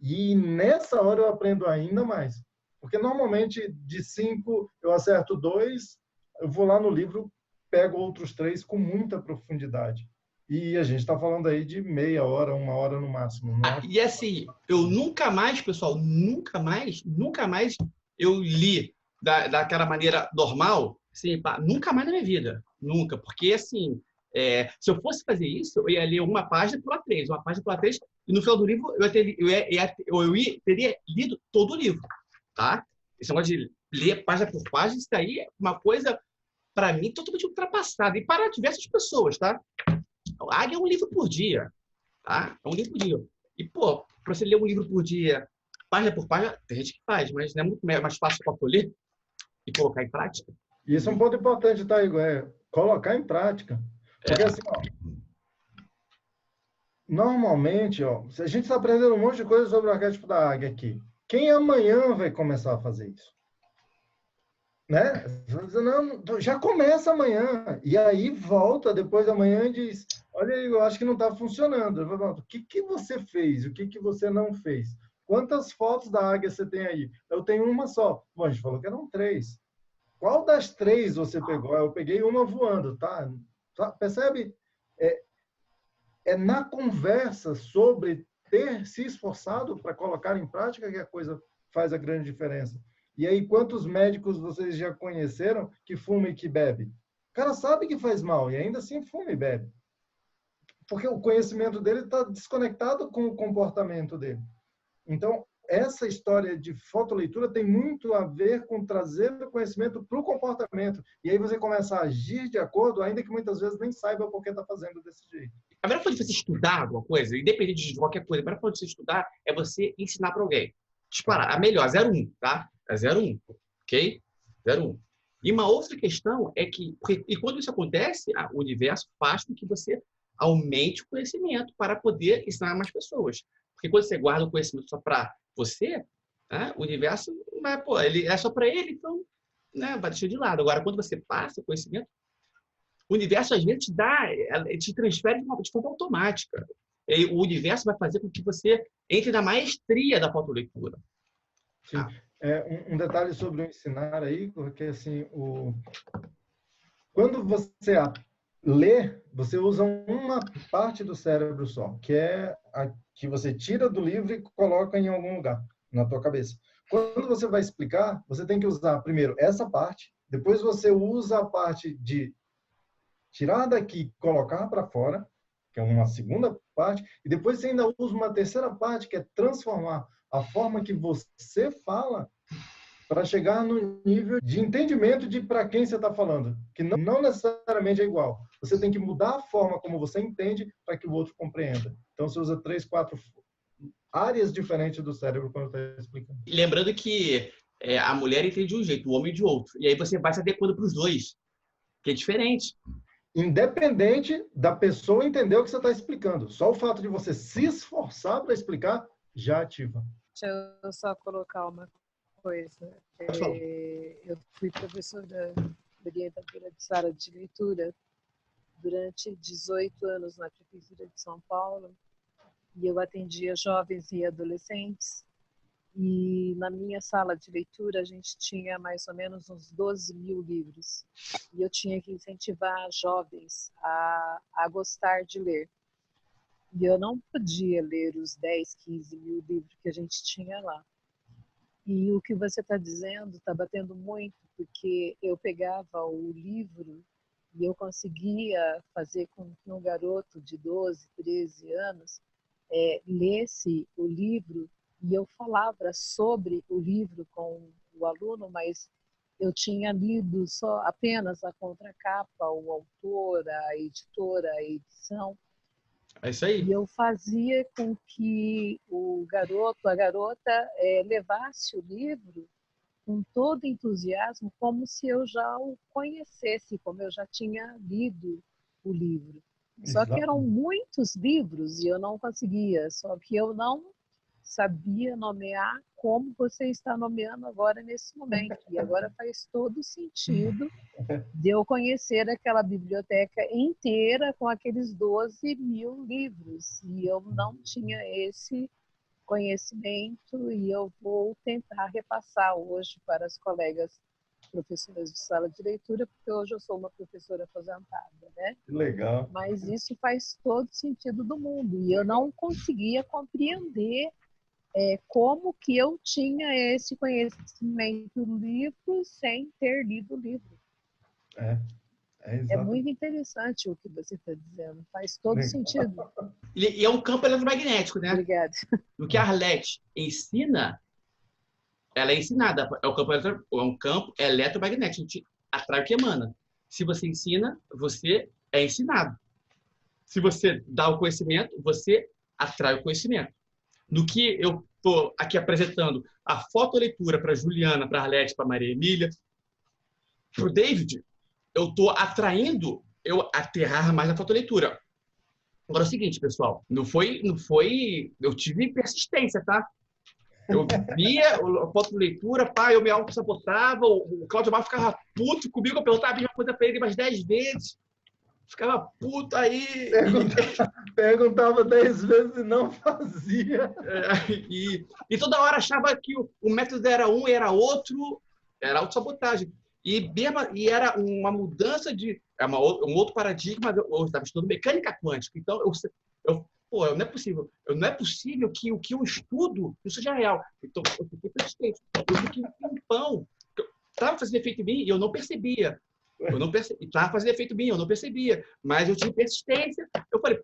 [SPEAKER 2] E nessa hora eu aprendo ainda mais. Porque normalmente de 5 eu acerto 2, eu vou lá no livro, pego outros 3 com muita profundidade. E a gente está falando aí de meia hora, 1 hora no máximo.
[SPEAKER 4] E assim, eu nunca mais, pessoal, nunca mais eu li daquela maneira normal, assim, nunca mais na minha vida. Nunca. Porque, assim, se eu fosse fazer isso, eu ia ler uma página pela 3, e no final do livro eu teria lido todo o livro, tá? Esse negócio de ler página por página, isso daí é uma coisa, para mim, totalmente ultrapassada. E para diversas pessoas, tá? A Águia é um livro por dia, tá? É um livro por dia. E, pô, para você ler um livro por dia, página por página, tem gente que faz, mas não é muito mais fácil para eu ler e colocar em prática?
[SPEAKER 2] Isso é um ponto importante, tá, Igor? Colocar em prática. Porque assim, ó, normalmente, ó, a gente está aprendendo um monte de coisa sobre o arquétipo da águia aqui. Quem amanhã vai começar a fazer isso? Né? Não, já começa amanhã. E aí volta depois da manhã e diz, olha, eu acho que não está funcionando. O que você fez? O que você não fez? Quantas fotos da águia você tem aí? Eu tenho uma só. Bom, a gente falou que eram 3. Qual das 3 você pegou? Eu peguei uma voando, tá? Percebe? É na conversa sobre ter se esforçado para colocar em prática que a coisa faz a grande diferença. E aí, quantos médicos vocês já conheceram que fuma e que bebe? O cara sabe que faz mal e ainda assim fuma e bebe. Porque o conhecimento dele está desconectado com o comportamento dele. Então, essa história de fotoleitura tem muito a ver com trazer o conhecimento para o comportamento. E aí você começa a agir de acordo, ainda que muitas vezes nem saiba por que está fazendo desse jeito.
[SPEAKER 4] A melhor forma de você estudar alguma coisa, independente de qualquer coisa, a melhor forma de você estudar é você ensinar para alguém. Disparar. A melhor, 0,1, tá? É 0,1, ok? 0,1. E uma outra questão é que, e quando isso acontece, o universo faz com que você aumente o conhecimento para poder ensinar mais pessoas. Porque quando você guarda o conhecimento só para você, né, o universo, ele é só para ele, então, né, vai deixar de lado. Agora, quando você passa o conhecimento, o universo às vezes te transfere de forma automática. E o universo vai fazer com que você entre na maestria da fotoleitura.
[SPEAKER 2] Sim. Um detalhe sobre o ensinar aí, porque assim, quando você lê, você usa uma parte do cérebro só, que é a que você tira do livro e coloca em algum lugar na tua cabeça. Quando você vai explicar, você tem que usar primeiro essa parte, depois você usa a parte de tirar daqui e colocar para fora, que é uma segunda parte, e depois você ainda usa uma terceira parte, que é transformar. a forma que você fala para chegar no nível de entendimento de para quem você está falando, que não necessariamente é igual. Você tem que mudar a forma como você entende para que o outro compreenda. Então, você usa 3, 4 áreas diferentes do cérebro quando está explicando.
[SPEAKER 4] Lembrando que a mulher entende de um jeito, o homem de outro. E aí você vai se adequando para os dois, que é diferente.
[SPEAKER 2] Independente da pessoa entender o que você está explicando. Só o fato de você se esforçar para explicar já ativa.
[SPEAKER 3] Deixa eu só colocar uma coisa. Eu fui professora orientadora de sala de leitura durante 18 anos na Prefeitura de São Paulo, e eu atendia jovens e adolescentes, e na minha sala de leitura a gente tinha mais ou menos uns 12.000 livros, e eu tinha que incentivar jovens a gostar de ler. E eu não podia ler os 10, 15 mil livros que a gente tinha lá. E o que você está dizendo está batendo muito, porque eu pegava o livro e eu conseguia fazer com que um garoto de 12, 13 anos lesse o livro, e eu falava sobre o livro com o aluno, mas eu tinha lido só apenas a contracapa, o autor, a editora, a edição.
[SPEAKER 4] É isso aí.
[SPEAKER 3] E eu fazia com que o garoto, a garota, levasse o livro com todo entusiasmo, como se eu já o conhecesse, como eu já tinha lido o livro. Só que eram muitos livros e eu não conseguia, só que eu não sabia nomear como você está nomeando agora nesse momento. E agora faz todo sentido de eu conhecer aquela biblioteca inteira com aqueles 12.000 livros. E eu não tinha esse conhecimento, e eu vou tentar repassar hoje para as colegas professoras de sala de leitura, porque hoje eu sou uma professora aposentada, né?
[SPEAKER 2] Legal.
[SPEAKER 3] Mas isso faz todo sentido do mundo, e eu não conseguia compreender como que eu tinha esse conhecimento do livro sem ter lido o livro. É muito interessante o que você está dizendo, faz todo sentido.
[SPEAKER 4] E é um campo eletromagnético, né?
[SPEAKER 3] Obrigada.
[SPEAKER 4] O que a Arlete ensina, ela é ensinada. É um campo eletromagnético. A gente atrai o que emana. Se você ensina, você é ensinado. Se você dá o conhecimento, você atrai o conhecimento. No que eu estou aqui apresentando a fotoleitura para a Juliana, para a Arlete, para a Maria Emília, para o David, eu estou atraindo eu aterrar mais na fotoleitura. Agora é o seguinte, pessoal, não foi, eu tive persistência, tá? Eu via a fotoleitura, eu me auto-sabotava, o Cláudio Mar ficava puto comigo, eu perguntava a mesma coisa para ele umas 10 vezes, ficava puto aí.
[SPEAKER 2] Perguntava 10 vezes e não fazia.
[SPEAKER 4] E toda hora achava que o método era um e era outro, era autossabotagem. E era uma mudança de um outro paradigma. Eu estava estudando mecânica quântica, então não é possível. Não é possível que o que eu estudo não seja real. Então, eu fiquei persistente. Eu fiquei um tempão. Estava fazendo efeito em mim e eu não percebia. Estava fazendo efeito em mim, eu não percebia. Mas eu tive persistência. Eu falei,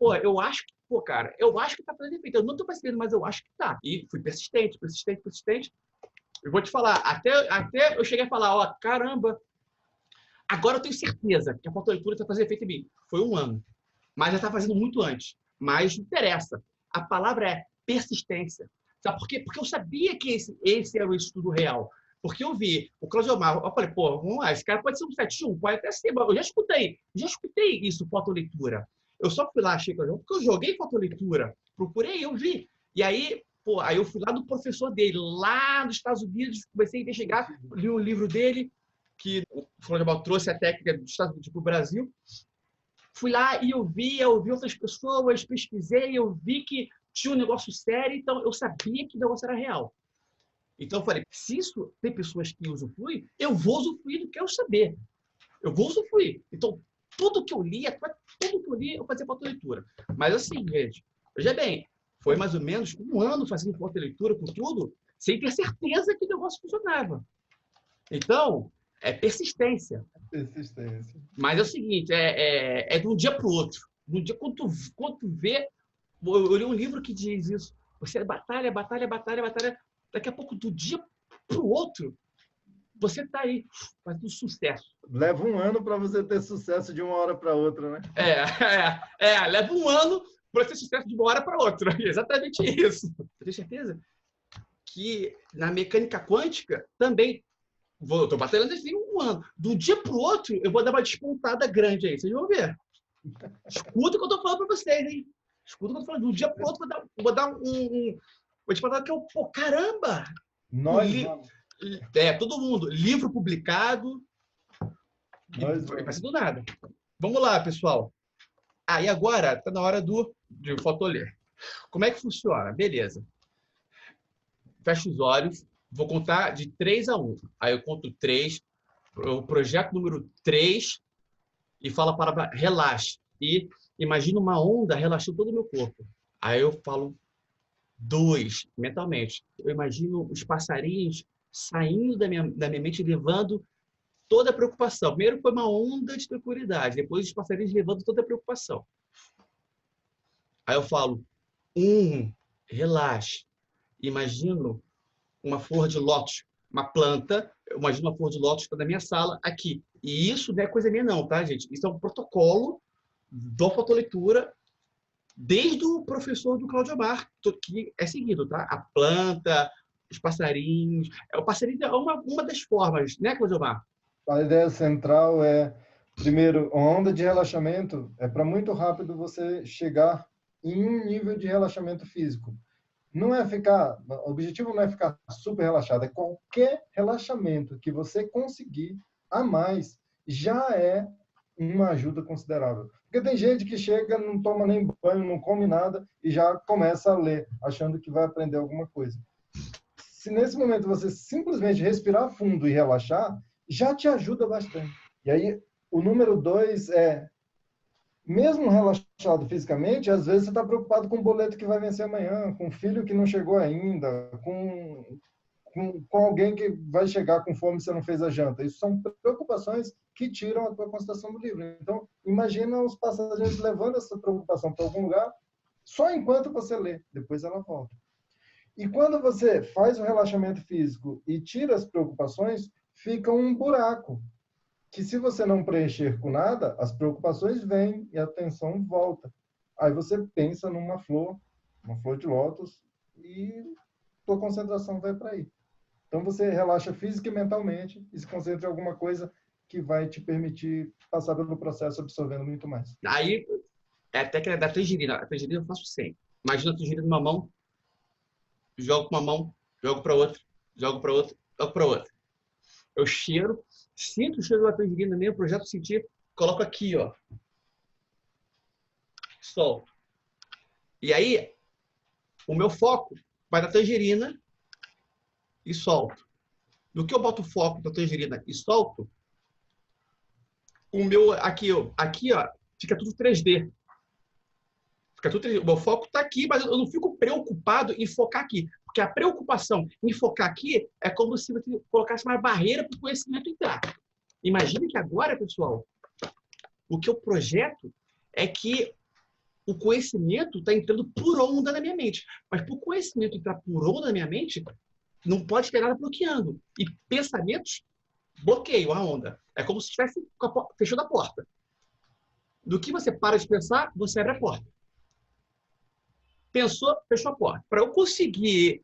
[SPEAKER 4] cara, eu acho que está fazendo efeito. Eu não estou percebendo, mas eu acho que está. E fui persistente. Eu vou te falar, até eu cheguei a falar, caramba, agora eu tenho certeza que a fotoleitura está fazendo efeito em mim. Foi 1 ano. Mas já está fazendo muito antes. Mas não interessa. A palavra é persistência. Sabe por quê? Porque eu sabia que esse era o estudo real. Porque eu vi o Cláudio Mar, eu falei, vamos lá, esse cara pode ser um 7-1, pode até ser. Eu já escutei isso, fotoleitura. Eu só fui lá, porque eu joguei fotoleitura, procurei, eu vi. E aí, aí eu fui lá do professor dele, lá dos Estados Unidos, comecei a investigar, li o livro dele, que o Cláudio Mar trouxe a técnica dos Estados Unidos para o Brasil. Fui lá e eu vi outras pessoas, pesquisei, eu vi que tinha um negócio sério, então eu sabia que o negócio era real. Então eu falei, se isso tem pessoas que usufruem, eu vou usufruir do que eu saber. Eu vou usufruir. Então, tudo que eu li, eu fazia fotoleitura. Mas assim, gente, veja bem, foi mais ou menos 1 ano fazendo fotoleitura com tudo, sem ter certeza que o negócio funcionava. Então, é persistência.
[SPEAKER 2] Persistência.
[SPEAKER 4] Mas é o seguinte, é de um dia para o outro. No dia, quando tu vê, eu li um livro que diz isso. Você batalha, batalha, batalha, batalha. Daqui a pouco, do dia para o outro, você está aí fazendo sucesso.
[SPEAKER 2] Leva um ano para você ter sucesso de uma hora para outra, né?
[SPEAKER 4] Leva um ano para ter sucesso de uma hora para outra. Exatamente isso. Eu tenho certeza que na mecânica quântica também estou batalhando assim um ano. De um dia para o outro, eu vou dar uma despontada grande aí. Vocês vão ver. Escuta o que eu estou falando para vocês, hein? Escuta o que eu estou falando. De um dia para o outro, vou dar vou te falar que eu, pô, caramba! Todo mundo. Livro publicado. Vai ser do nada. Vamos lá, pessoal. E agora está na hora de fotoler. Como é que funciona? Beleza. Fecha os olhos. Vou contar de 3 a 1. Aí eu conto 3. Eu projeto número 3 e falo a palavra relaxe. E imagino uma onda relaxando todo o meu corpo. Aí eu falo 2, mentalmente. Eu imagino os passarinhos saindo da minha mente, levando toda a preocupação. Primeiro foi uma onda de tranquilidade, depois os passarinhos levando toda a preocupação. Aí eu falo 1, relaxe. Imagino uma flor de lótus, uma planta. Eu imagino uma flor de lótus na minha sala, aqui. E isso não é coisa minha não, tá, gente? Isso é um protocolo da fotoleitura desde o professor do Cláudio Amar, que é seguido, tá? A planta, os passarinhos. O passarinho é uma das formas, né, Cláudio Amar?
[SPEAKER 2] A ideia central é, primeiro, a onda de relaxamento é para muito rápido você chegar em um nível de relaxamento físico. Não é ficar, o objetivo não é ficar super relaxado, é qualquer relaxamento que você conseguir a mais já é uma ajuda considerável. Porque tem gente que chega, não toma nem banho, não come nada e já começa a ler, achando que vai aprender alguma coisa. Se nesse momento você simplesmente respirar fundo e relaxar, já te ajuda bastante. E aí, o número 2 é, mesmo relaxado fisicamente, às vezes você está preocupado com o boleto que vai vencer amanhã, com o filho que não chegou ainda, com alguém que vai chegar com fome e você não fez a janta. Isso são preocupações que tiram a tua concentração do livro. Então, imagina os passarinhos levando essa preocupação para algum lugar só enquanto você lê. Depois ela volta. E quando você faz o relaxamento físico e tira as preocupações, fica um buraco, que se você não preencher com nada, as preocupações vêm e a atenção volta. Aí você pensa numa flor, uma flor de lótus, e tua concentração vai para aí. Então você relaxa física e mentalmente e se concentra em alguma coisa que vai te permitir passar pelo processo absorvendo muito mais.
[SPEAKER 4] Aí, é a técnica da tangerina. A tangerina eu faço sempre. Imagina a tangerina numa mão, jogo com uma mão, jogo para outra, jogo para outra, jogo para outra. Eu cheiro, sinto o cheiro da tangerina mesmo, projeto sentir, coloco aqui, ó. Solto. E aí, o meu foco vai na tangerina e solto. No que eu boto o foco na tangerina e solto, o meu aqui, ó, fica tudo 3D. Fica tudo 3D. O meu foco está aqui, mas eu não fico preocupado em focar aqui. Porque a preocupação em focar aqui é como se você colocasse uma barreira para o conhecimento entrar. Imagine que agora, pessoal, o que eu projeto é que o conhecimento está entrando por onda na minha mente. Mas para o conhecimento entrar por onda na minha mente, não pode ter nada bloqueando. E pensamentos bloqueiam a onda. É como se estivesse fechando a porta. Do que você para de pensar, você abre a porta. Pensou, fechou a porta. Para eu conseguir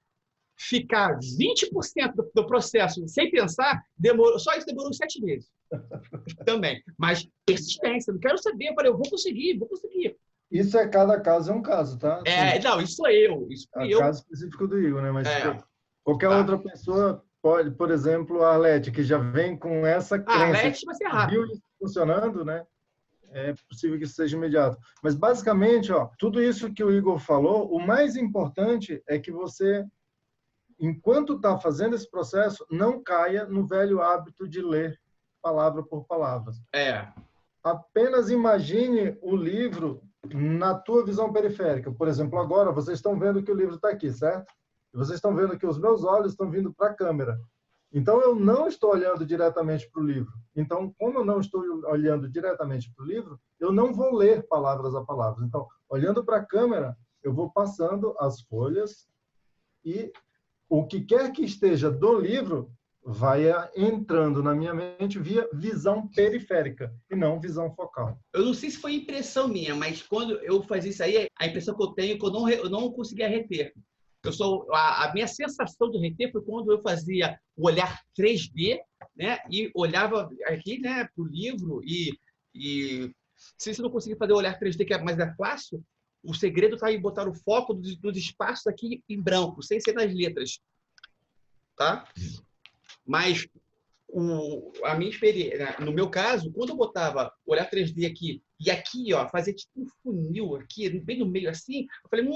[SPEAKER 4] ficar 20% do processo sem pensar, só isso demorou 7 meses. Também. Mas persistência, não quero saber. Eu falei, eu vou conseguir.
[SPEAKER 2] Isso é cada caso é um caso, tá?
[SPEAKER 4] Não, isso sou eu. Isso
[SPEAKER 2] é o
[SPEAKER 4] eu.
[SPEAKER 2] caso específico do Igor, né? Mas qualquer outra pessoa pode, por exemplo, a Arlete, que já vem com essa crença.
[SPEAKER 4] A Arlete vai ser rápido.
[SPEAKER 2] Viu isso funcionando, né? É possível que isso seja imediato. Mas, basicamente, tudo isso que o Igor falou, o mais importante é que você, enquanto está fazendo esse processo, não caia no velho hábito de ler palavra por palavra. Apenas imagine o livro na tua visão periférica. Por exemplo, agora vocês estão vendo que o livro está aqui, certo? E vocês estão vendo que os meus olhos estão vindo para a câmera. Então, eu não estou olhando diretamente para o livro. Então, como eu não estou olhando diretamente para o livro, eu não vou ler palavras a palavras. Então, olhando para a câmera, eu vou passando as folhas e o que quer que esteja do livro vai entrando na minha mente via visão periférica e não visão focal.
[SPEAKER 4] Eu não sei se foi impressão minha, mas quando eu fazia isso aí, a impressão que eu tenho é que eu não conseguia reter. A minha sensação de reter foi quando eu fazia o olhar 3D, né? E olhava aqui, né, para o livro e se você não conseguir fazer o olhar 3D, que é mais fácil, o segredo está em botar o foco dos espaços aqui em branco, sem ser nas letras. Tá? Mas a minha experiência, no meu caso, quando eu botava olhar 3D aqui e aqui, ó, fazia tipo um funil aqui, bem no meio assim, eu falei,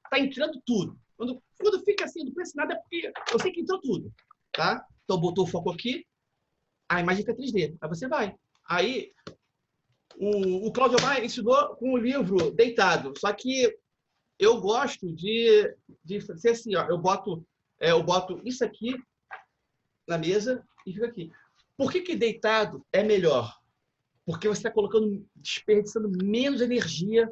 [SPEAKER 4] tá entrando tudo. Quando fica assim, não penso nada, é porque eu sei que entrou tudo. Tá? Então, botou o foco aqui, a imagem fica 3D. Aí você vai. Aí, o Cláudio Maia ensinou com o livro deitado. Só que eu gosto de ser assim, ó. Eu boto isso aqui na mesa e fica aqui. Por que deitado é melhor? Porque você está desperdiçando menos energia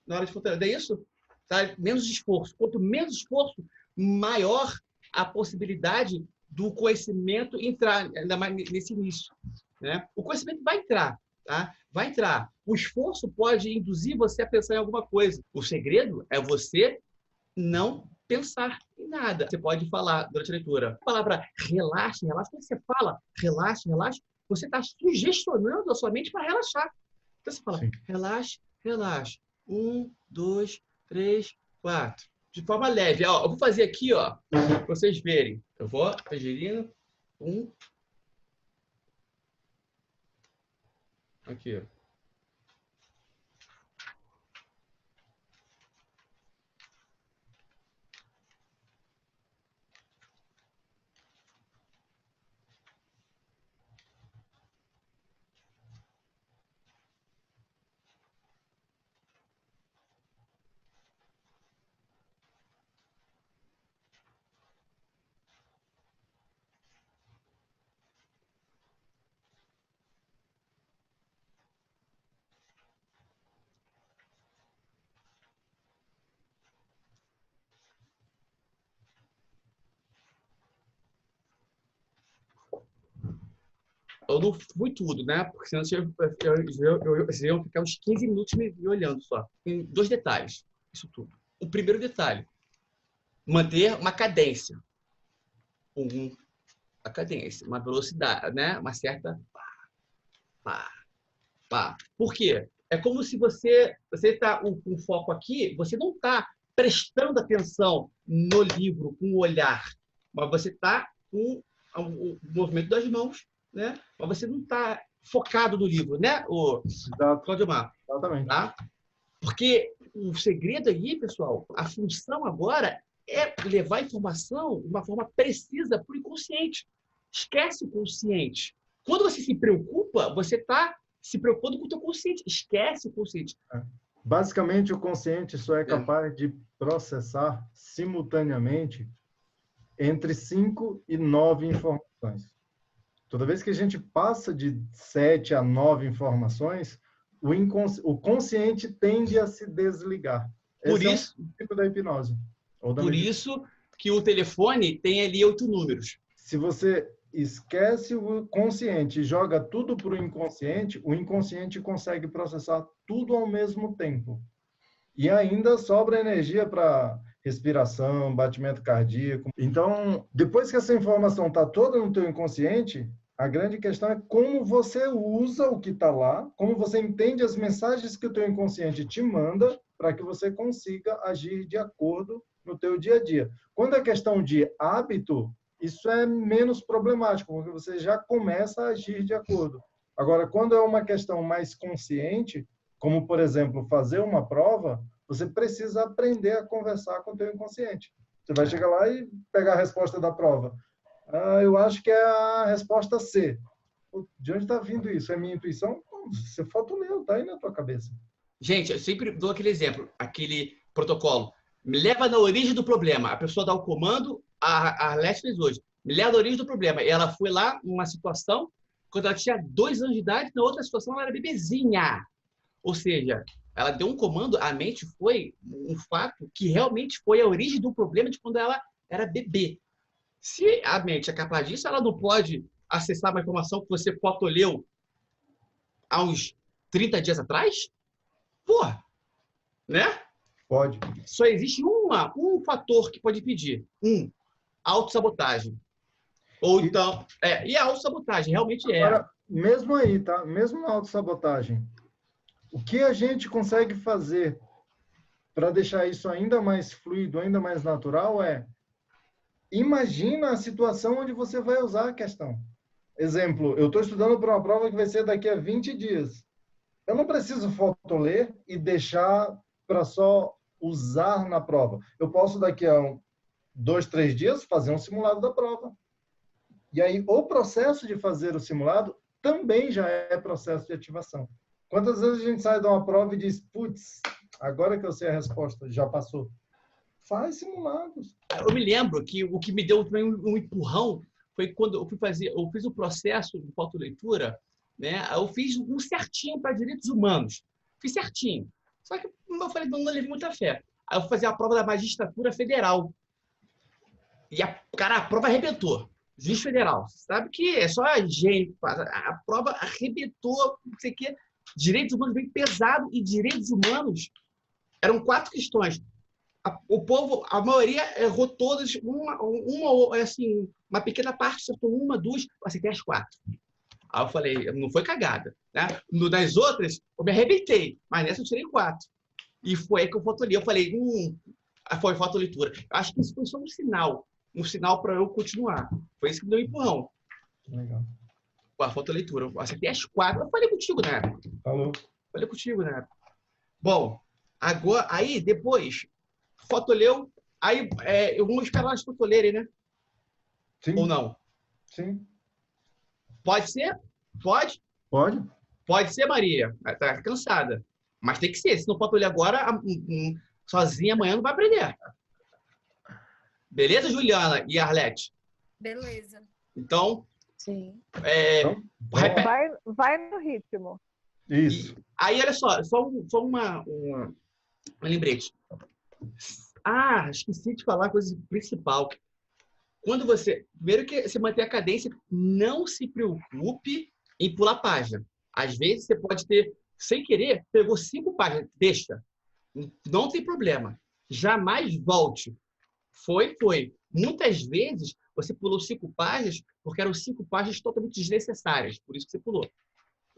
[SPEAKER 4] na hora de fotografar. É isso? Tá? Menos esforço. Quanto menos esforço, maior a possibilidade do conhecimento entrar, ainda mais nesse início. Né? O conhecimento vai entrar. Tá? Vai entrar. O esforço pode induzir você a pensar em alguma coisa. O segredo é você não pensar em nada. Você pode falar durante a leitura. A palavra relaxe, relaxe. Quando você fala relaxe, relaxe, você está sugestionando a sua mente para relaxar. Então você fala, sim, relaxe, relaxe. 1, 2, 3, 4. De forma leve. Ó, eu vou fazer aqui, ó, para vocês verem. Eu vou, Angelina. 1. Aqui. Eu não fui tudo, né? Porque senão vocês iam ficar uns 15 minutos me olhando só. Tem 2 detalhes, isso tudo. O primeiro detalhe, manter uma cadência. A cadência, uma velocidade, né? Uma certa... Pá. Por quê? É como se você está com foco aqui, você não está prestando atenção no livro com o olhar, mas você está com o movimento das mãos, né? Mas você não está focado no livro, né, o Cláudio Mar?
[SPEAKER 2] Exatamente.
[SPEAKER 4] Tá? Porque o segredo aí, pessoal, a função agora é levar a informação de uma forma precisa para o inconsciente. Esquece o consciente. Quando você se preocupa, você está se preocupando com o teu consciente. Esquece o consciente.
[SPEAKER 2] Basicamente, o consciente só é capaz de processar simultaneamente entre 5 e 9 informações. Toda vez que a gente passa de 7 a 9 informações, o consciente tende a se desligar.
[SPEAKER 4] Por isso,
[SPEAKER 2] é o tipo da hipnose.
[SPEAKER 4] Por isso que o telefone tem ali 8 números.
[SPEAKER 2] Se você esquece o consciente e joga tudo para o inconsciente consegue processar tudo ao mesmo tempo. E ainda sobra energia para respiração, batimento cardíaco. Então, depois que essa informação está toda no teu inconsciente, a grande questão é como você usa o que está lá, como você entende as mensagens que o teu inconsciente te manda para que você consiga agir de acordo no teu dia a dia. Quando é questão de hábito, isso é menos problemático, porque você já começa a agir de acordo. Agora, quando é uma questão mais consciente, como, por exemplo, fazer uma prova, você precisa aprender a conversar com o teu inconsciente. Você vai chegar lá e pegar a resposta da prova. Eu acho que é a resposta C. De onde está vindo isso? É minha intuição? Você fotoneu, está aí na tua cabeça.
[SPEAKER 4] Gente, eu sempre dou aquele exemplo, aquele protocolo. Me leva na origem do problema. A pessoa dá o comando, a Arlete fez hoje. Me leva na origem do problema. E ela foi lá numa situação, quando ela tinha 2 anos de idade, na outra situação ela era bebezinha. Ou seja, Ela deu um comando, a mente foi um fato que realmente foi a origem do problema de quando ela era bebê. Se a mente é capaz disso, ela não pode acessar uma informação que você fotoleu há uns 30 dias atrás? Porra, né?
[SPEAKER 2] Pode.
[SPEAKER 4] Só existe um fator que pode impedir. Autossabotagem. Ou então... e a autossabotagem realmente é.
[SPEAKER 2] Agora, mesmo aí, tá? Mesmo na autossabotagem, o que a gente consegue fazer para deixar isso ainda mais fluido, ainda mais natural imagina a situação onde você vai usar a questão. Exemplo, eu estou estudando para uma prova que vai ser daqui a 20 dias. Eu não preciso fotoler e deixar para só usar na prova. Eu posso daqui a 2, 3 dias fazer um simulado da prova. E aí o processo de fazer o simulado também já é processo de ativação. Quantas vezes a gente sai de uma prova e diz, putz, agora que eu sei a resposta, já passou. Faz simulados.
[SPEAKER 4] Eu me lembro que o que me deu também um empurrão foi quando eu fiz o processo de fotoleitura, né? Eu fiz um certinho para direitos humanos. Fiz certinho. Só que, como eu falei, não levei muita fé. Aí eu fui fazer a prova da magistratura federal. E a prova arrebentou. Juiz federal. Sabe que é só gente. A prova arrebentou, não sei o quê. Direitos humanos bem pesado e direitos humanos eram 4 questões. O povo, a maioria errou todas, uma pequena parte acertou 1, 2, eu acertei as 4. Aí eu falei, não foi cagada, né? Nas outras, eu me arrebentei, mas nessa eu tirei 4. E foi aí que eu fotolei. Eu falei, foi fotoleitura. Eu acho que isso foi só um sinal para eu continuar. Foi isso que me deu um empurrão.
[SPEAKER 2] Legal.
[SPEAKER 4] Com a fotoleitura. Eu acertei as 4. Eu falei contigo, né?
[SPEAKER 2] Falou.
[SPEAKER 4] Falei contigo, né? Bom, agora, aí depois, fotoleu, aí eu vou esperar elas fotolerem, né?
[SPEAKER 2] Sim.
[SPEAKER 4] Ou não?
[SPEAKER 2] Sim.
[SPEAKER 4] Pode ser? Pode?
[SPEAKER 2] Pode.
[SPEAKER 4] Pode ser, Maria. Tá cansada. Mas tem que ser. Se não fotoler agora, sozinha amanhã não vai aprender. Beleza, Juliana e Arlete?
[SPEAKER 5] Beleza.
[SPEAKER 4] Então,
[SPEAKER 3] Sim.
[SPEAKER 2] Então,
[SPEAKER 6] Vai no ritmo.
[SPEAKER 2] isso.
[SPEAKER 4] Aí, olha só uma lembrete. Esqueci de falar a coisa principal. Primeiro que você manter a cadência, não se preocupe em pular página. Às vezes você pode ter, sem querer, pegou 5 páginas, deixa. Não tem problema. Jamais volte. Foi. Muitas vezes você pulou 5 páginas porque eram 5 páginas totalmente desnecessárias. Por isso que você pulou.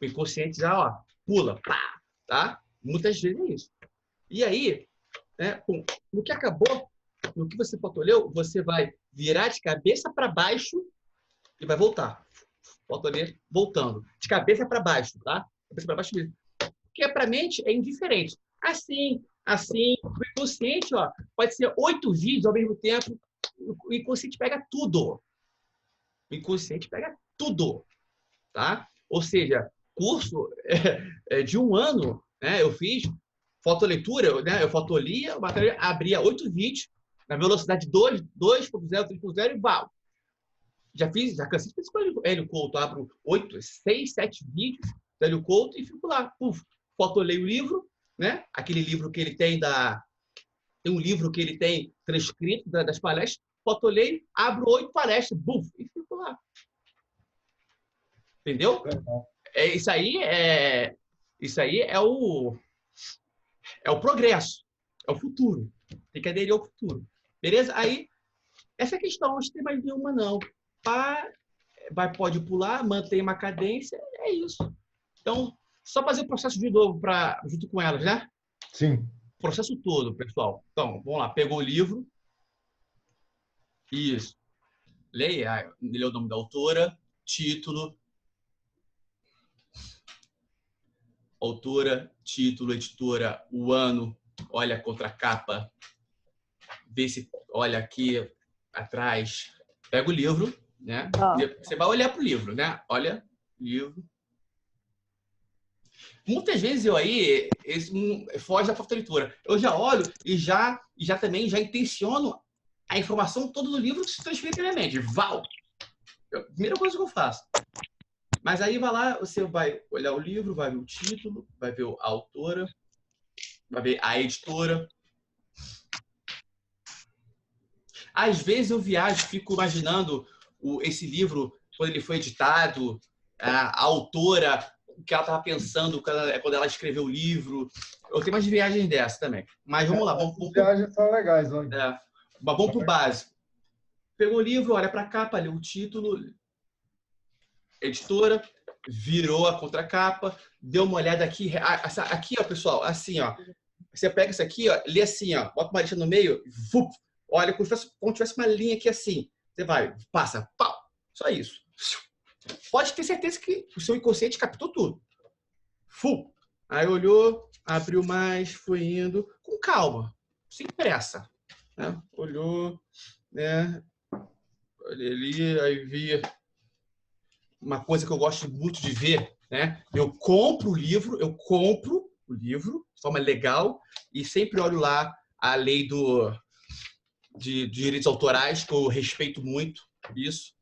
[SPEAKER 4] O inconsciente já, pula. Pá, tá? Muitas vezes é isso. E aí, né, no que acabou, no que você fotoleu, você vai virar de cabeça para baixo e vai voltar. Fotolê voltando. De cabeça para baixo, tá? Cabeça para baixo mesmo. Porque para a mente é indiferente. Assim. O inconsciente, pode ser 8 vídeos ao mesmo tempo. O inconsciente pega tudo. O inconsciente pega tudo. Tá? Ou seja, curso de 1 ano, né? Eu fiz fotoleitura, né? Eu fotolia, o material abria 8 vídeos na velocidade 2.0, 3.0 e val. Já cansei de fazer com o Hélio Couto. Abro 8, 6, 7 vídeos do Hélio Couto e fico lá. Fotoleio o livro, né? Aquele livro que ele tem tem um livro que ele tem transcrito das palestras. Fotoleio, abro 8 palestras, e fico lá. Entendeu? Isso aí é o progresso, é o futuro. Tem que aderir ao futuro. Beleza? Aí, essa questão, acho que tem mais nenhuma, não. Pode pular, mantém uma cadência, é isso. Então, só fazer o processo de novo junto com elas, né?
[SPEAKER 2] Sim.
[SPEAKER 4] O processo todo, pessoal. Então, vamos lá. Pegou o livro. Isso. Leia o nome da autora, título. Autora, título, editora, o ano. Olha a contracapa. Vê se olha aqui atrás. Pega o livro, né? Você vai olhar para o livro, né? Olha, livro. Muitas vezes foge da fotoleitura. Eu já olho e já também intenciono a informação toda do livro que se transfere na minha mente. Primeira coisa que eu faço. Mas aí vai lá, você vai olhar o livro, vai ver o título, vai ver a autora, vai ver a editora. Às vezes eu viajo, fico imaginando esse livro, quando ele foi editado, a autora, o que ela estava pensando quando ela escreveu o livro. Eu tenho umas viagens dessas também. Mas vamos lá.
[SPEAKER 2] As viagens são legais. Olha.
[SPEAKER 4] Mas vamos para o básico. Pegou o livro, olha para a capa, lê o título, editora, virou a contracapa, deu uma olhada aqui. Aqui, ó, pessoal, assim, ó. Você pega isso aqui, ó, lê assim, ó, bota uma linha no meio, vup, olha, como se tivesse uma linha aqui assim. Você vai, passa, pau, só isso. Pode ter certeza que o seu inconsciente captou tudo. Full. Aí olhou, abriu mais, foi indo, com calma, sem pressa. Né? Olhou, né? Olhei ali, aí vi uma coisa que eu gosto muito de ver, né? Eu compro o livro de forma legal e sempre olho lá a lei de direitos autorais, que eu respeito muito isso.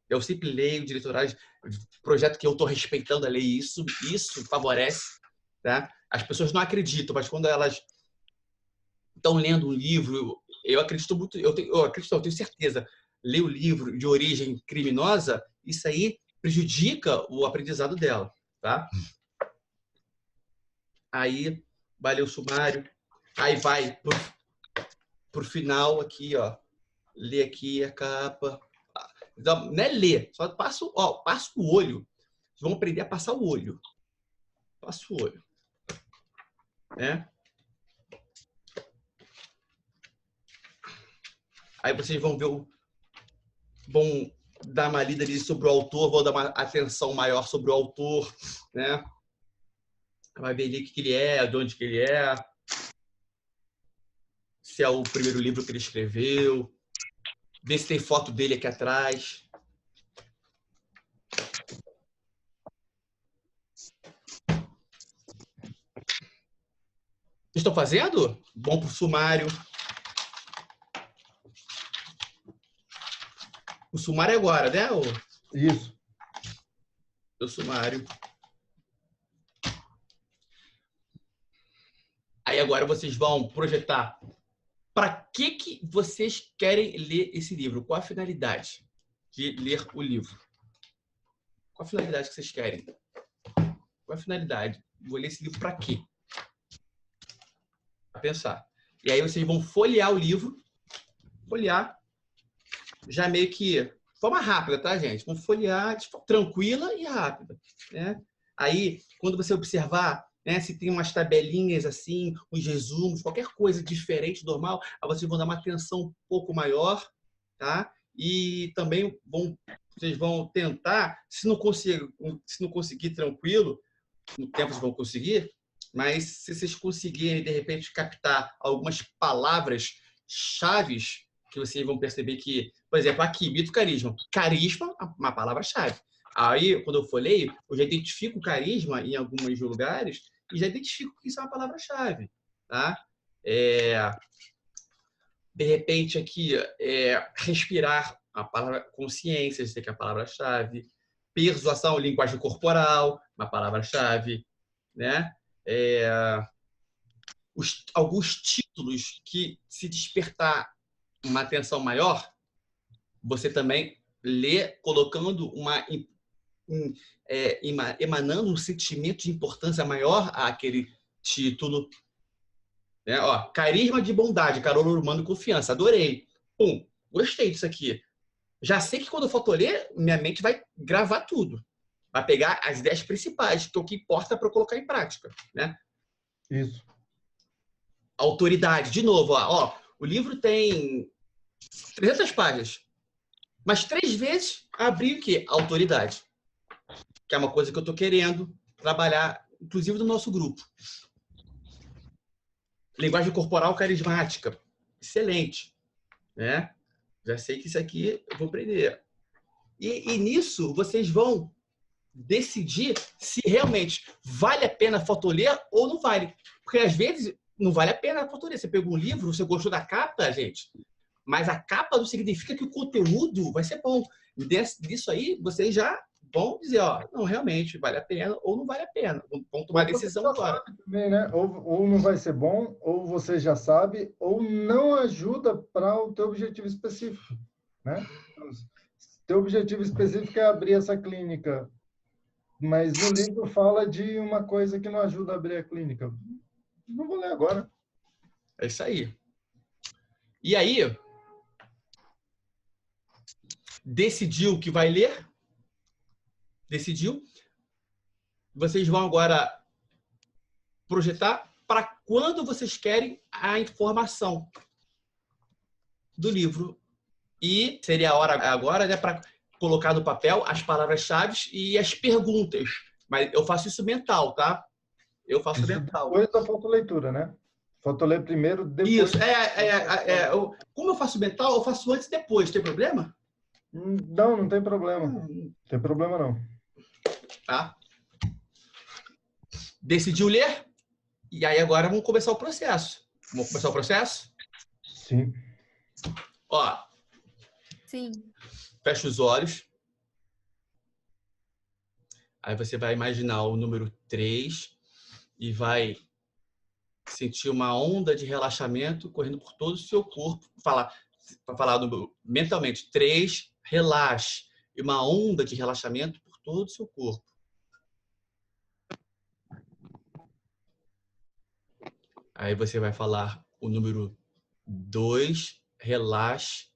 [SPEAKER 4] Eu sempre leio direitos autorais, projeto que eu estou respeitando a lei, isso favorece. Tá? As pessoas não acreditam, mas quando elas estão lendo um livro, eu acredito muito, eu tenho certeza, ler o livro de origem criminosa, isso aí prejudica o aprendizado dela. Tá? Aí vai ler o sumário, aí vai pro final aqui, ó, lê aqui a capa. Não é ler, só passa o olho. Vocês vão aprender a passar o olho. Passa o olho. Né? Aí vocês vão ver vão dar uma lida ali sobre o autor, vão dar uma atenção maior sobre o autor, né? Vai ver ali o que ele é, de onde que ele é, se é o primeiro livro que ele escreveu, ver se tem foto dele aqui atrás. Vocês estão fazendo? Bom para o sumário. O sumário é agora, né?
[SPEAKER 2] Isso.
[SPEAKER 4] O sumário. Aí agora vocês vão projetar. Para que vocês querem ler esse livro? Qual a finalidade de ler o livro? Qual a finalidade que vocês querem? Qual a finalidade? Vou ler esse livro para quê? Para pensar. E aí vocês vão folhear o livro. Folhear. Já meio que de forma rápida, tá, gente? Vamos folhear de forma tranquila e rápida. Né? Aí, quando você observar, né, se tem umas tabelinhas assim, uns resumos, qualquer coisa diferente, normal, aí vocês vão dar uma atenção um pouco maior, tá? E também vocês vão tentar, se não conseguir tranquilo, no tempo vocês vão conseguir, mas se vocês conseguirem, de repente, captar algumas palavras-chaves que vocês vão perceber que, por exemplo, aqui, mito carisma. Carisma, uma palavra-chave. Aí, quando eu folheio, eu já identifico carisma em alguns lugares e já identifico que isso é uma palavra-chave. Tá? De repente, aqui, respirar, a palavra consciência, isso aqui é a palavra-chave. Persuasão, linguagem corporal, uma palavra-chave. Né? Alguns títulos que, se despertar uma atenção maior, você também lê colocando emanando um sentimento de importância maior àquele título. Né? Ó, carisma de bondade, calor humano e confiança. Adorei. Pum, gostei disso aqui. Já sei que quando eu for ler, minha mente vai gravar tudo. Vai pegar as ideias principais, que é o que importa para eu colocar em prática. Né?
[SPEAKER 2] Isso.
[SPEAKER 4] Autoridade. De novo, ó, o livro tem 300 páginas. Mas 3 vezes abri o quê? Autoridade. Que é uma coisa que eu estou querendo trabalhar, inclusive no nosso grupo. Linguagem corporal carismática. Excelente. Né? Já sei que isso aqui eu vou aprender. E nisso, vocês vão decidir se realmente vale a pena fotoler ou não vale. Porque, às vezes, não vale a pena fotoler. Você pegou um livro, você gostou da capa, gente, mas a capa não significa que o conteúdo vai ser bom. Disso aí, vocês já vão dizer, ó, não, realmente, vale a pena ou não vale a pena. Vamos tomar a decisão agora.
[SPEAKER 2] Também, né? Ou não vai ser bom, ou você já sabe, ou não ajuda para o teu objetivo específico, né? Teu objetivo específico é abrir essa clínica, mas no livro fala de uma coisa que não ajuda a abrir a clínica. Não vou ler agora.
[SPEAKER 4] É isso aí. E aí, decidiu que vai ler? Decidiu? Vocês vão agora projetar para quando vocês querem a informação do livro. E seria a hora agora, né, para colocar no papel as palavras-chave e as perguntas. Mas eu faço isso mental, tá? Eu faço
[SPEAKER 2] Isso
[SPEAKER 4] mental.
[SPEAKER 2] depois da fotoleitura, né? Fotoler primeiro, depois...
[SPEAKER 4] Isso. Como eu faço mental, eu faço antes e depois. Tem problema?
[SPEAKER 2] Não, não tem problema. Não tem problema, não.
[SPEAKER 4] Tá? Decidiu ler? E aí agora vamos começar o processo. Vamos começar o processo?
[SPEAKER 2] Sim.
[SPEAKER 4] Ó,
[SPEAKER 5] Sim.
[SPEAKER 4] fecha os olhos. Aí você vai imaginar o número 3 e vai sentir uma onda de relaxamento correndo por todo o seu corpo. Para falar mentalmente, 3, relaxe. E uma onda de relaxamento por todo o seu corpo. Aí você vai falar o número 2, relaxe.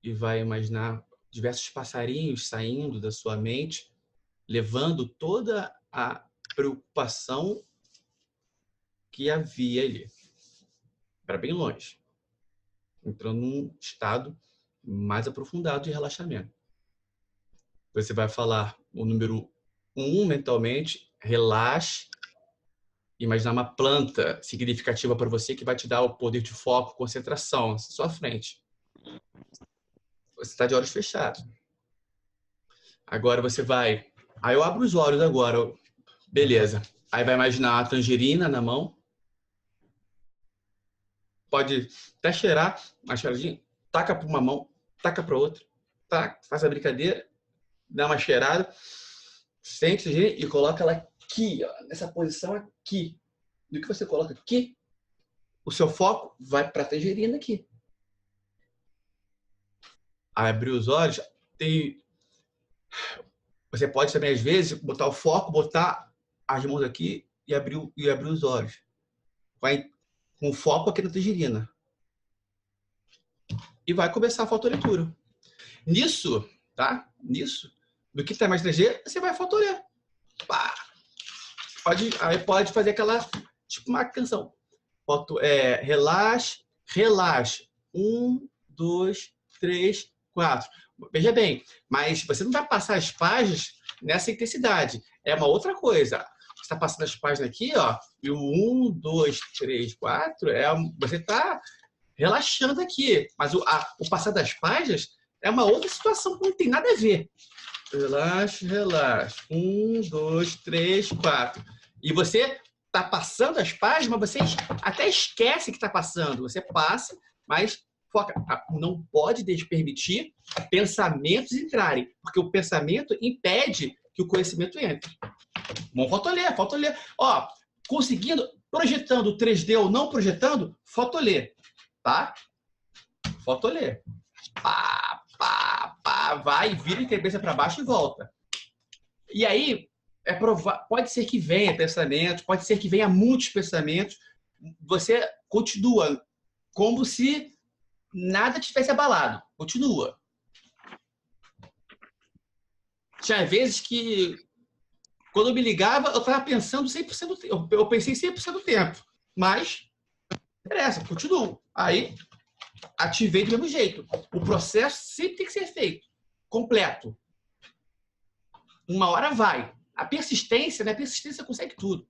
[SPEAKER 4] E vai imaginar diversos passarinhos saindo da sua mente, levando toda a preocupação que havia ali para bem longe, entrando num estado mais aprofundado de relaxamento. Você vai falar o número 1 mentalmente, relaxe, imaginar uma planta significativa para você que vai te dar o poder de foco, concentração à sua frente. Você está de olhos fechados. Agora você vai... Aí eu abro os olhos agora. Beleza. Aí vai imaginar a tangerina na mão. Pode até cheirar, uma cheiradinha. Taca para uma mão, taca para outra. Tá? Faz a brincadeira. Dá uma cheirada. Sente e coloca ela aqui, ó, nessa posição aqui. Do que você coloca aqui, o seu foco vai para a tangerina aqui. Aí abrir os olhos, você pode também, às vezes, botar o foco, botar as mãos aqui e abrir os olhos. Vai com foco aqui na tangerina. E vai começar a fotoleitura. Nisso, tá? Nisso, do que está mais 3D, você vai fotoler. Pá. Aí pode fazer aquela, tipo uma canção. Relaxe, relaxe. 1, 2, 3, 4. Veja bem, mas você não vai passar as páginas nessa intensidade. É uma outra coisa. Você está passando as páginas aqui, ó, e o 1, 2, 3, 4, você está relaxando aqui. Mas o passar das páginas é uma outra situação que não tem nada a ver. Relaxe, relaxe. 1, 2, 3, 4. E você está passando as páginas, mas você até esquece que está passando. Você passa, mas foca. Não pode permitir pensamentos entrarem, porque o pensamento impede que o conhecimento entre. Bom, fotoler. Ó, conseguindo, projetando 3D ou não projetando, fotoler, tá? Fotoler. Pá, pá, pá, vai, vira a cabeça para baixo e volta. E aí, pode ser que venha pensamento, pode ser que venha muitos pensamentos. Você continua como se nada tivesse abalado. Continua. Tinha vezes que, quando eu me ligava, eu estava pensando 100% do tempo. Eu pensei 100% do tempo. Mas, não interessa, continuo. Aí, ativei do mesmo jeito. O processo sempre tem que ser feito. Completo. Uma hora vai. A persistência, né? A persistência consegue tudo.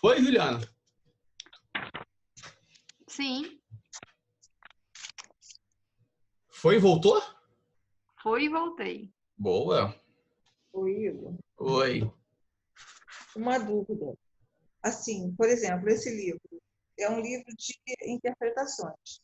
[SPEAKER 4] Oi, Juliana.
[SPEAKER 5] Sim,
[SPEAKER 4] Foi e voltou?
[SPEAKER 5] fui e voltei.
[SPEAKER 4] Boa.
[SPEAKER 7] Oi, Igor.
[SPEAKER 4] Oi.
[SPEAKER 7] Uma dúvida. Assim, por exemplo, esse livro é um livro de interpretações,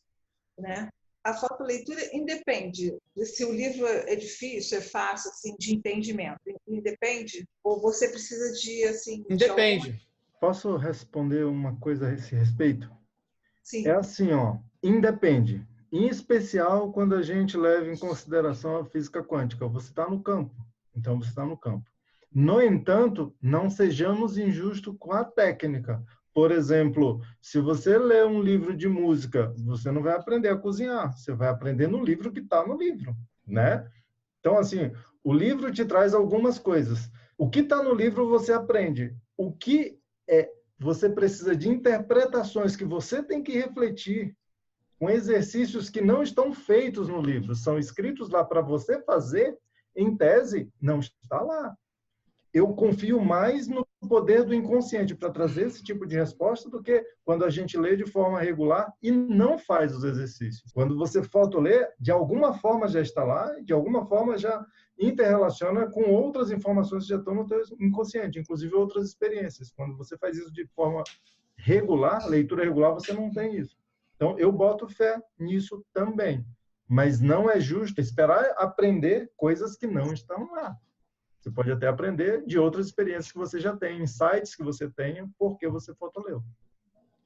[SPEAKER 7] né? A fotoleitura independe de se o livro é difícil, é fácil, assim, de entendimento. Independe? Ou você precisa de, assim...
[SPEAKER 4] Independe.
[SPEAKER 2] Posso responder uma coisa a esse respeito?
[SPEAKER 7] Sim.
[SPEAKER 2] É assim, ó, independe. Em especial quando a gente leva em consideração a física quântica. Você está no campo, então você está no campo. No entanto, não sejamos injustos com a técnica. Por exemplo, se você lê um livro de música, você não vai aprender a cozinhar, você vai aprender no livro que está no livro, né? Então, assim, o livro te traz algumas coisas. O que está no livro você aprende. O que você precisa de interpretações que você tem que refletir com exercícios que não estão feitos no livro, são escritos lá para você fazer, em tese, não está lá. Eu confio mais no poder do inconsciente para trazer esse tipo de resposta do que quando a gente lê de forma regular e não faz os exercícios. Quando você fotolê, de alguma forma já está lá, de alguma forma já interrelaciona com outras informações que já estão no teu inconsciente, inclusive outras experiências. Quando você faz isso de forma regular, leitura regular, você não tem isso. Então, eu boto fé nisso também. Mas não é justo esperar aprender coisas que não estão lá. Você pode até aprender de outras experiências que você já tem, insights que você tenha, porque você fotoleu.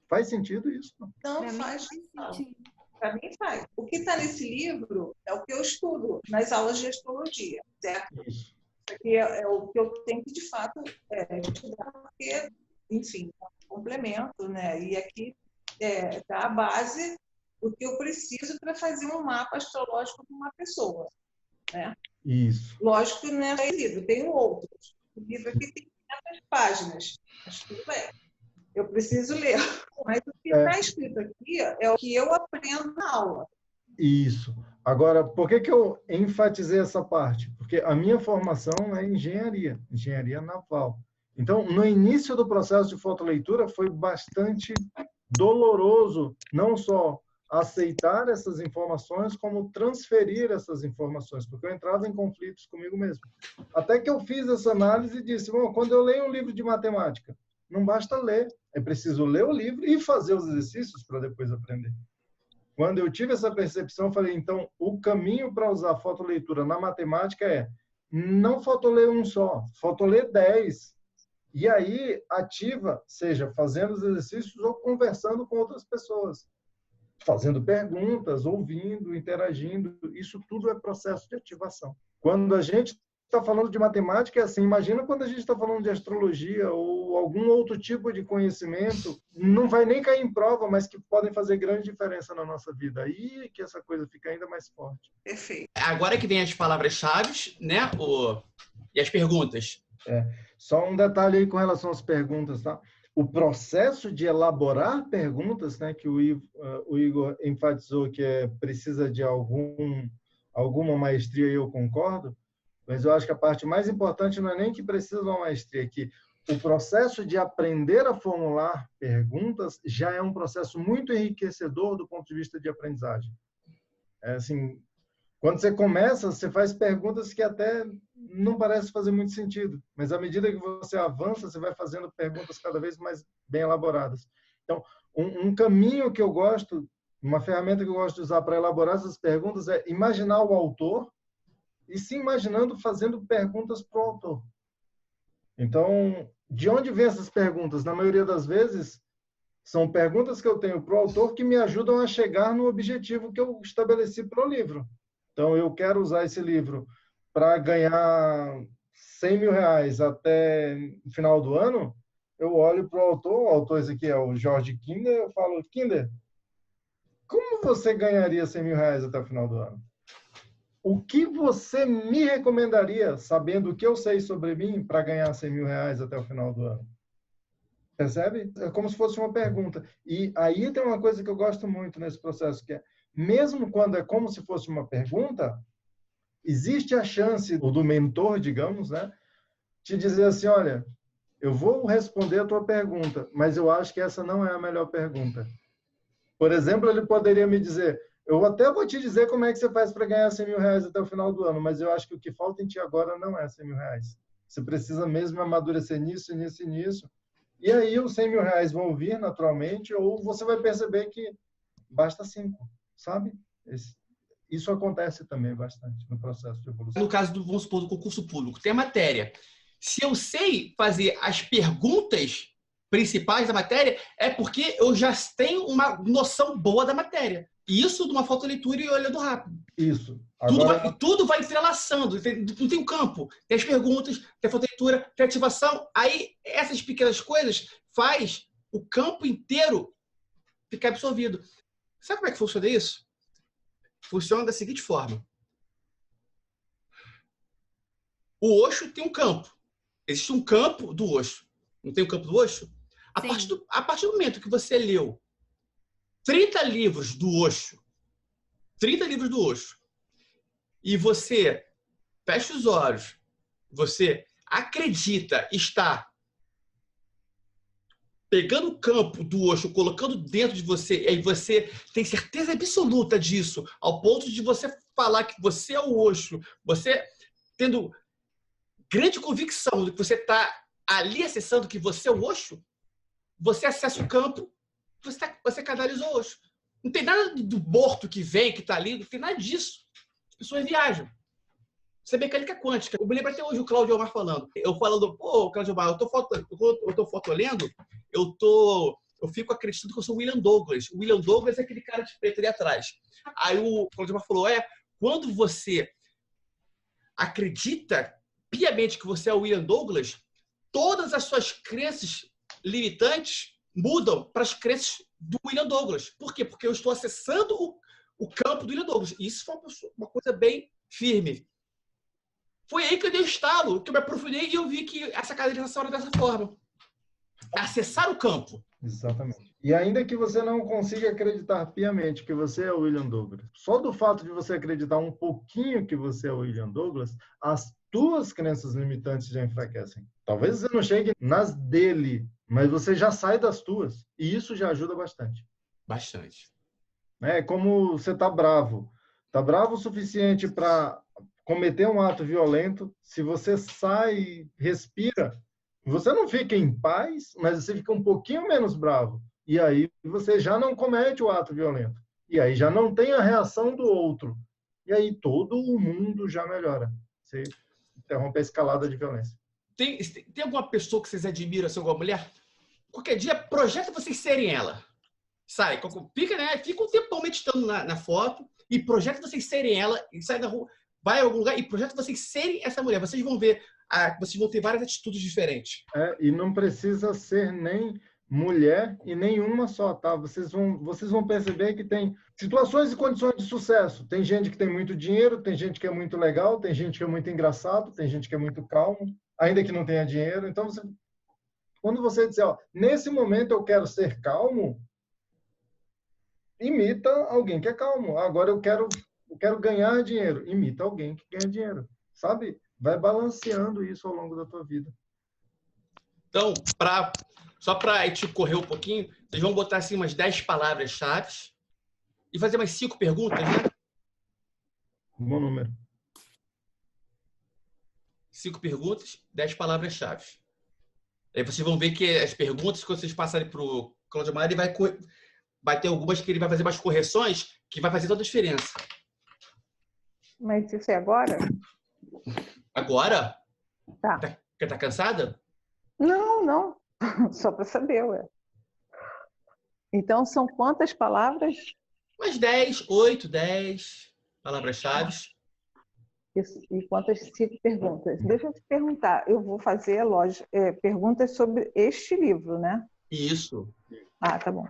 [SPEAKER 2] Faz sentido isso?
[SPEAKER 7] Não
[SPEAKER 5] Pra mim
[SPEAKER 7] faz
[SPEAKER 5] faz sentido.
[SPEAKER 7] Para mim faz. O que está nesse livro é o que eu estudo nas aulas de astrologia, certo?
[SPEAKER 2] Isso.
[SPEAKER 7] Isso aqui é o que eu tenho que, de fato, estudar, porque, enfim, é um complemento, né? E aqui está a base do que eu preciso para fazer um mapa astrológico de uma pessoa, né?
[SPEAKER 2] Isso.
[SPEAKER 7] Lógico que não é esse livro, tem outros. O livro aqui tem 500 páginas, mas tudo bem. Eu preciso ler. Mas o que está escrito aqui é o que eu aprendo na aula.
[SPEAKER 2] Isso. Agora, por que eu enfatizei essa parte? Porque a minha formação é engenharia naval. Então, no início do processo de fotoleitura, foi bastante doloroso, não só aceitar essas informações, como transferir essas informações, porque eu entrava em conflitos comigo mesmo. Até que eu fiz essa análise e disse, bom, quando eu leio um livro de matemática, não basta ler, é preciso ler o livro e fazer os exercícios para depois aprender. Quando eu tive essa percepção, eu falei, então, o caminho para usar a fotoleitura na matemática é não fotoler um só, fotoler 10. E aí, ativa, seja fazendo os exercícios ou conversando com outras pessoas. Fazendo perguntas, ouvindo, interagindo. Isso tudo é processo de ativação. Quando a gente está falando de matemática, é assim, imagina quando a gente está falando de astrologia ou algum outro tipo de conhecimento, não vai nem cair em prova, mas que podem fazer grande diferença na nossa vida. Aí que essa coisa fica ainda mais forte.
[SPEAKER 7] Perfeito.
[SPEAKER 4] Agora que vem as palavras-chave, né? E as perguntas.
[SPEAKER 2] Só um detalhe aí com relação às perguntas, tá? O processo de elaborar perguntas, né, que o Igor enfatizou que precisa de alguma maestria, e eu concordo, mas eu acho que a parte mais importante não é nem que precisa de uma maestria, é que o processo de aprender a formular perguntas já é um processo muito enriquecedor do ponto de vista de aprendizagem. Assim, quando você começa, você faz perguntas que até não parece fazer muito sentido, mas à medida que você avança, você vai fazendo perguntas cada vez mais bem elaboradas. Então, um caminho que eu gosto, uma ferramenta que eu gosto de usar para elaborar essas perguntas é imaginar o autor e se imaginando fazendo perguntas para o autor. Então, de onde vêm essas perguntas? Na maioria das vezes, são perguntas que eu tenho para o autor que me ajudam a chegar no objetivo que eu estabeleci para o livro. Então, eu quero usar esse livro para ganhar 100 mil reais até o final do ano. Eu olho para o autor esse aqui é o Jorge Kinder, eu falo, Kinder, como você ganharia 100 mil reais até o final do ano? O que você me recomendaria, sabendo o que eu sei sobre mim, para ganhar 100 mil reais até o final do ano? Percebe? É como se fosse uma pergunta. E aí tem uma coisa que eu gosto muito nesse processo, que é, mesmo quando é como se fosse uma pergunta, existe a chance do mentor, digamos, né, te dizer assim, olha, eu vou responder a tua pergunta, mas eu acho que essa não é a melhor pergunta. Por exemplo, ele poderia me dizer, eu até vou te dizer como é que você faz para ganhar 100 mil reais até o final do ano, mas eu acho que o que falta em ti agora não é 100 mil reais. Você precisa mesmo amadurecer nisso, nisso e nisso. E aí os 100 mil reais vão vir naturalmente, ou você vai perceber que basta 5, sabe? Isso acontece também bastante no processo de evolução.
[SPEAKER 4] No caso, vamos supor, do concurso público, tem a matéria. Se eu sei fazer as perguntas principais da matéria, é porque eu já tenho uma noção boa da matéria. E isso de uma fotoleitura e olhando rápido.
[SPEAKER 2] Isso.
[SPEAKER 4] Agora... Tudo vai entrelaçando. Não tem um campo. Tem as perguntas, tem a fotoleitura, tem a ativação. Aí, essas pequenas coisas faz o campo inteiro ficar absorvido. Sabe como é que funciona isso? Funciona da seguinte forma. O Osho tem um campo. Existe um campo do Osho. Não tem o campo do Osho? A partir do momento que você leu 30 livros do Osho, e você fecha os olhos, você acredita estar pegando o campo do Osho, colocando dentro de você, e aí você tem certeza absoluta disso, ao ponto de você falar que você é o Osho, você tendo grande convicção de que você está ali acessando que você é o Osho, você acessa o campo, você canalizou o Osho. Não tem nada do morto que vem, que está ali, não tem nada disso. As pessoas viajam. Isso é mecânica quântica. Eu me lembro até hoje o Cláudio Omar falando. Eu falando, pô, Cláudio Omar, eu tô fotolendo, eu fico acreditando que eu sou o William Douglas. O William Douglas é aquele cara de preto ali atrás. Aí o Cláudio Omar falou, quando você acredita piamente que você é o William Douglas, todas as suas crenças limitantes mudam para as crenças do William Douglas. Por quê? Porque eu estou acessando o campo do William Douglas. E isso foi uma coisa bem firme. Foi aí que eu dei o estalo, que eu me aprofundei e eu vi que essa canalização era dessa forma. Acessar o campo.
[SPEAKER 2] Exatamente. E ainda que você não consiga acreditar piamente que você é o William Douglas, só do fato de você acreditar um pouquinho que você é o William Douglas, as tuas crenças limitantes já enfraquecem. Talvez você não chegue nas dele, mas você já sai das tuas. E isso já ajuda bastante.
[SPEAKER 4] Bastante.
[SPEAKER 2] É como você tá bravo. Tá bravo o suficiente para cometer um ato violento. Se você sai, respira, você não fica em paz, mas você fica um pouquinho menos bravo. E aí você já não comete o ato violento. E aí já não tem a reação do outro. E aí todo o mundo já melhora. Você interrompe a escalada de violência.
[SPEAKER 4] Tem alguma pessoa que vocês admiram, assim, alguma mulher? Qualquer dia, projeta vocês serem ela. Sai, fica, né? Fica um tempão meditando na foto e projeta vocês serem ela e sai da rua, vai a algum lugar e projeta vocês serem essa mulher. Vocês vão ver, vocês vão ter várias atitudes diferentes.
[SPEAKER 2] E não precisa ser nem mulher e nenhuma só, tá? Vocês vão perceber que tem situações e condições de sucesso. Tem gente que tem muito dinheiro, tem gente que é muito legal, tem gente que é muito engraçado, tem gente que é muito calmo, ainda que não tenha dinheiro. Então, quando você disser, nesse momento eu quero ser calmo, imita alguém que é calmo. Agora eu quero ganhar dinheiro. Imita alguém que ganha dinheiro. Sabe? Vai balanceando isso ao longo da tua vida.
[SPEAKER 4] Então, só para a gente correr um pouquinho, vocês vão botar assim umas 10 palavras-chave e fazer umas 5 perguntas, né?
[SPEAKER 2] Bom número.
[SPEAKER 4] 5 perguntas, 10 palavras-chave. Aí vocês vão ver que as perguntas, quando vocês passarem para o Cláudio Omar, ele vai ter algumas que ele vai fazer mais correções, que vai fazer toda a diferença.
[SPEAKER 6] Mas isso é agora?
[SPEAKER 4] Agora?
[SPEAKER 6] Tá.
[SPEAKER 4] Tá cansada?
[SPEAKER 6] Não. Só para saber, ué. Então, são quantas palavras?
[SPEAKER 4] Umas 10, 8, 10 palavras-chave.
[SPEAKER 6] E quantas 5 perguntas? Deixa eu te perguntar. Eu vou fazer, lógico, perguntas sobre este livro, né?
[SPEAKER 4] Isso.
[SPEAKER 6] Tá bom.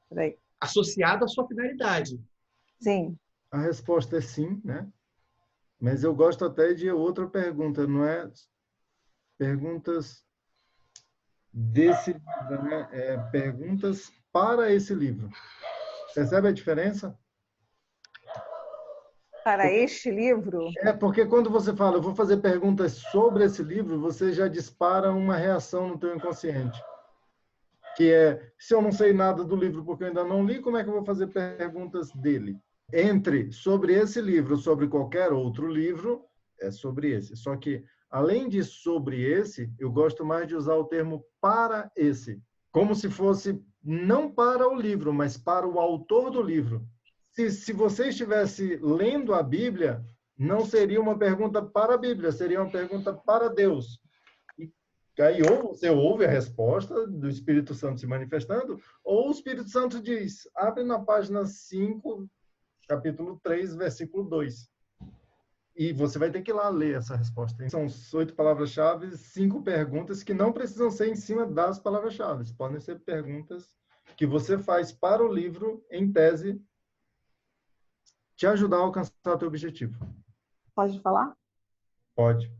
[SPEAKER 6] Peraí.
[SPEAKER 4] Associado à sua finalidade.
[SPEAKER 6] Sim.
[SPEAKER 2] A resposta é sim, né? Mas eu gosto até de outra pergunta, não é perguntas desse livro, né? Perguntas para esse livro. Percebe a diferença?
[SPEAKER 6] para este livro?
[SPEAKER 2] É porque quando você fala, eu vou fazer perguntas sobre esse livro, você já dispara uma reação no teu inconsciente. Que é, se eu não sei nada do livro porque eu ainda não li, como é que eu vou fazer perguntas dele? Entre sobre esse livro, sobre qualquer outro livro, é sobre esse. Só que, além de sobre esse, eu gosto mais de usar o termo para esse. Como se fosse não para o livro, mas para o autor do livro. Se você estivesse lendo a Bíblia, não seria uma pergunta para a Bíblia, seria uma pergunta para Deus. E aí, ou você ouve a resposta do Espírito Santo se manifestando, ou o Espírito Santo diz, abre na página 5, capítulo 3, versículo 2. E você vai ter que ir lá ler essa resposta. São 8 palavras-chave, 5 perguntas que não precisam ser em cima das palavras-chave. Podem ser perguntas que você faz para o livro, em tese, te ajudar a alcançar o teu objetivo.
[SPEAKER 6] Pode falar?
[SPEAKER 2] Pode.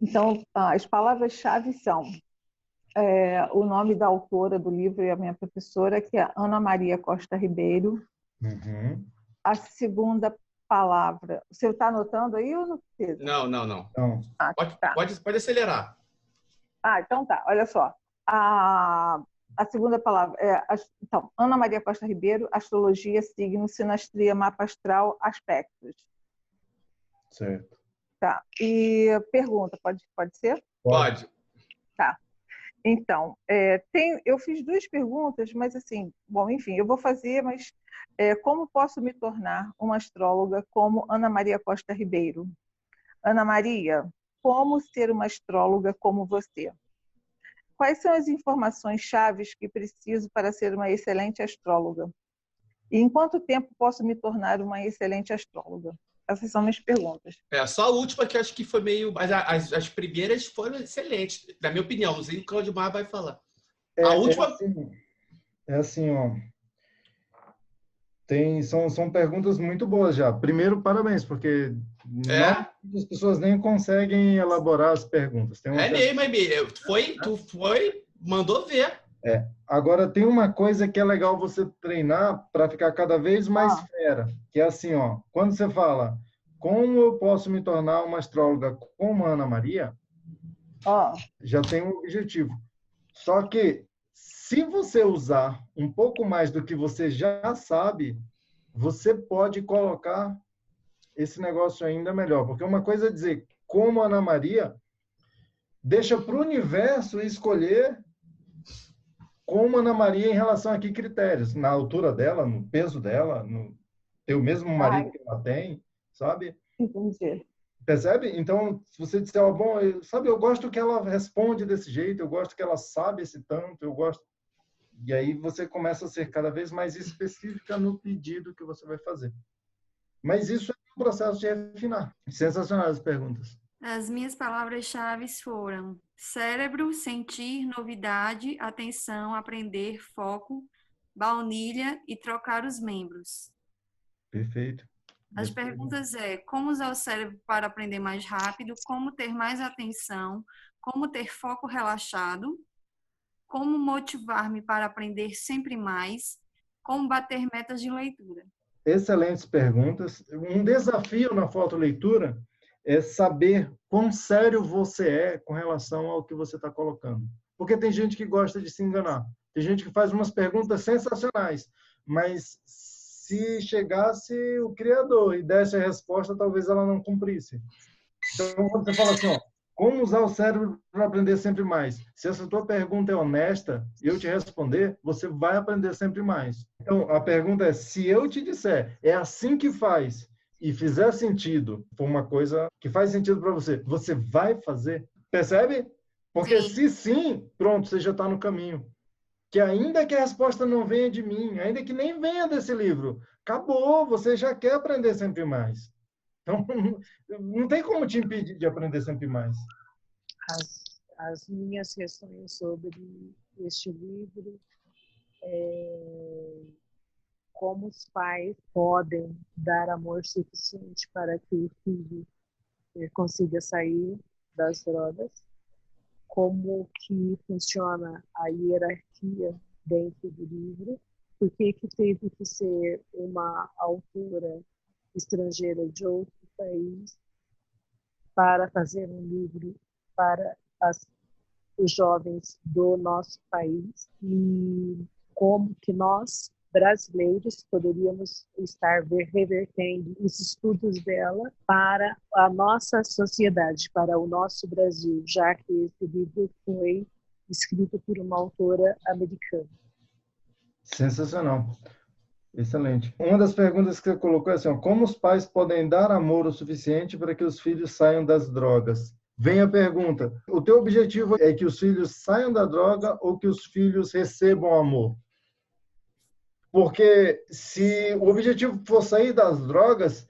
[SPEAKER 6] Então, as palavras-chave são o nome da autora do livro e a minha professora, que é Ana Maria Costa Ribeiro.
[SPEAKER 2] Uhum.
[SPEAKER 6] A segunda palavra... Você está anotando aí ou não precisa?
[SPEAKER 4] Não.
[SPEAKER 2] Então,
[SPEAKER 4] Pode acelerar.
[SPEAKER 6] Então tá. Olha só. A segunda palavra então, Ana Maria Costa Ribeiro, astrologia, signo, sinastria, mapa astral, aspectos.
[SPEAKER 2] certo.
[SPEAKER 6] Tá. E pergunta, pode ser?
[SPEAKER 4] Pode.
[SPEAKER 6] Tá. Então, eu fiz 2 perguntas, mas assim, bom, enfim, eu vou fazer, mas como posso me tornar uma astróloga como Ana Maria Costa Ribeiro? Ana Maria, como ser uma astróloga como você? Quais são as informações chaves que preciso para ser uma excelente astróloga? E em quanto tempo posso me tornar uma excelente astróloga? Essas são minhas perguntas.
[SPEAKER 4] Só a última que eu acho que foi meio... Mas as primeiras foram excelentes, na minha opinião. Não sei o que o Claudimar vai falar. A última...
[SPEAKER 2] É assim, ó. São perguntas muito boas já. Primeiro, parabéns, porque as pessoas nem conseguem elaborar as perguntas. Tem uma
[SPEAKER 4] Tu mandou ver.
[SPEAKER 2] Agora, tem uma coisa que é legal você treinar para ficar cada vez mais fera, que é assim, ó, quando você fala, como eu posso me tornar uma astróloga como a Ana Maria, já tem um objetivo. Só que, se você usar um pouco mais do que você já sabe, você pode colocar esse negócio ainda melhor. Porque uma coisa é dizer, como a Ana Maria, deixa para o universo escolher como a Ana Maria em relação a que critérios? Na altura dela, no peso dela, no ter o mesmo marido que ela tem, sabe?
[SPEAKER 6] Entendi.
[SPEAKER 2] Percebe? Então, se você disser, eu gosto que ela responde desse jeito, eu gosto que ela sabe esse tanto, eu gosto... E aí você começa a ser cada vez mais específica no pedido que você vai fazer. Mas isso é um processo de refinar. Sensacionais as perguntas.
[SPEAKER 5] As minhas palavras-chave foram cérebro, sentir, novidade, atenção, aprender, foco, baunilha e trocar os membros.
[SPEAKER 2] Perfeito.
[SPEAKER 5] As perguntas como usar o cérebro para aprender mais rápido, como ter mais atenção, como ter foco relaxado, como motivar-me para aprender sempre mais, como bater metas de leitura.
[SPEAKER 2] Excelentes perguntas. Um desafio na fotoleitura é saber quão sério você é com relação ao que você está colocando. Porque tem gente que gosta de se enganar. Tem gente que faz umas perguntas sensacionais, mas se chegasse o Criador e desse a resposta, talvez ela não cumprisse. Então, quando você fala assim, como usar o cérebro para aprender sempre mais? Se essa tua pergunta é honesta e eu te responder, você vai aprender sempre mais. Então, a pergunta é, se eu te disser, é assim que faz, e fizer sentido, for uma coisa que faz sentido para você, você vai fazer? Percebe? Porque se sim, pronto, você já está no caminho. Que ainda que a resposta não venha de mim, ainda que nem venha desse livro, acabou, você já quer aprender sempre mais. Então, não tem como te impedir de aprender sempre mais.
[SPEAKER 3] As minhas questões sobre este livro como os pais podem dar amor suficiente para que o filho consiga sair das drogas, como que funciona a hierarquia dentro do livro por que teve que ser uma autora estrangeira de outro país para fazer um livro para os jovens do nosso país, e como que nós, brasileiros, poderíamos estar revertendo os estudos dela para a nossa sociedade, para o nosso Brasil, já que esse livro foi escrito por uma autora americana.
[SPEAKER 2] Sensacional. Excelente. Uma das perguntas que você colocou é assim, ó, como os pais podem dar amor o suficiente para que os filhos saiam das drogas? Vem a pergunta, o teu objetivo é que os filhos saiam da droga ou que os filhos recebam amor? Porque se o objetivo for sair das drogas,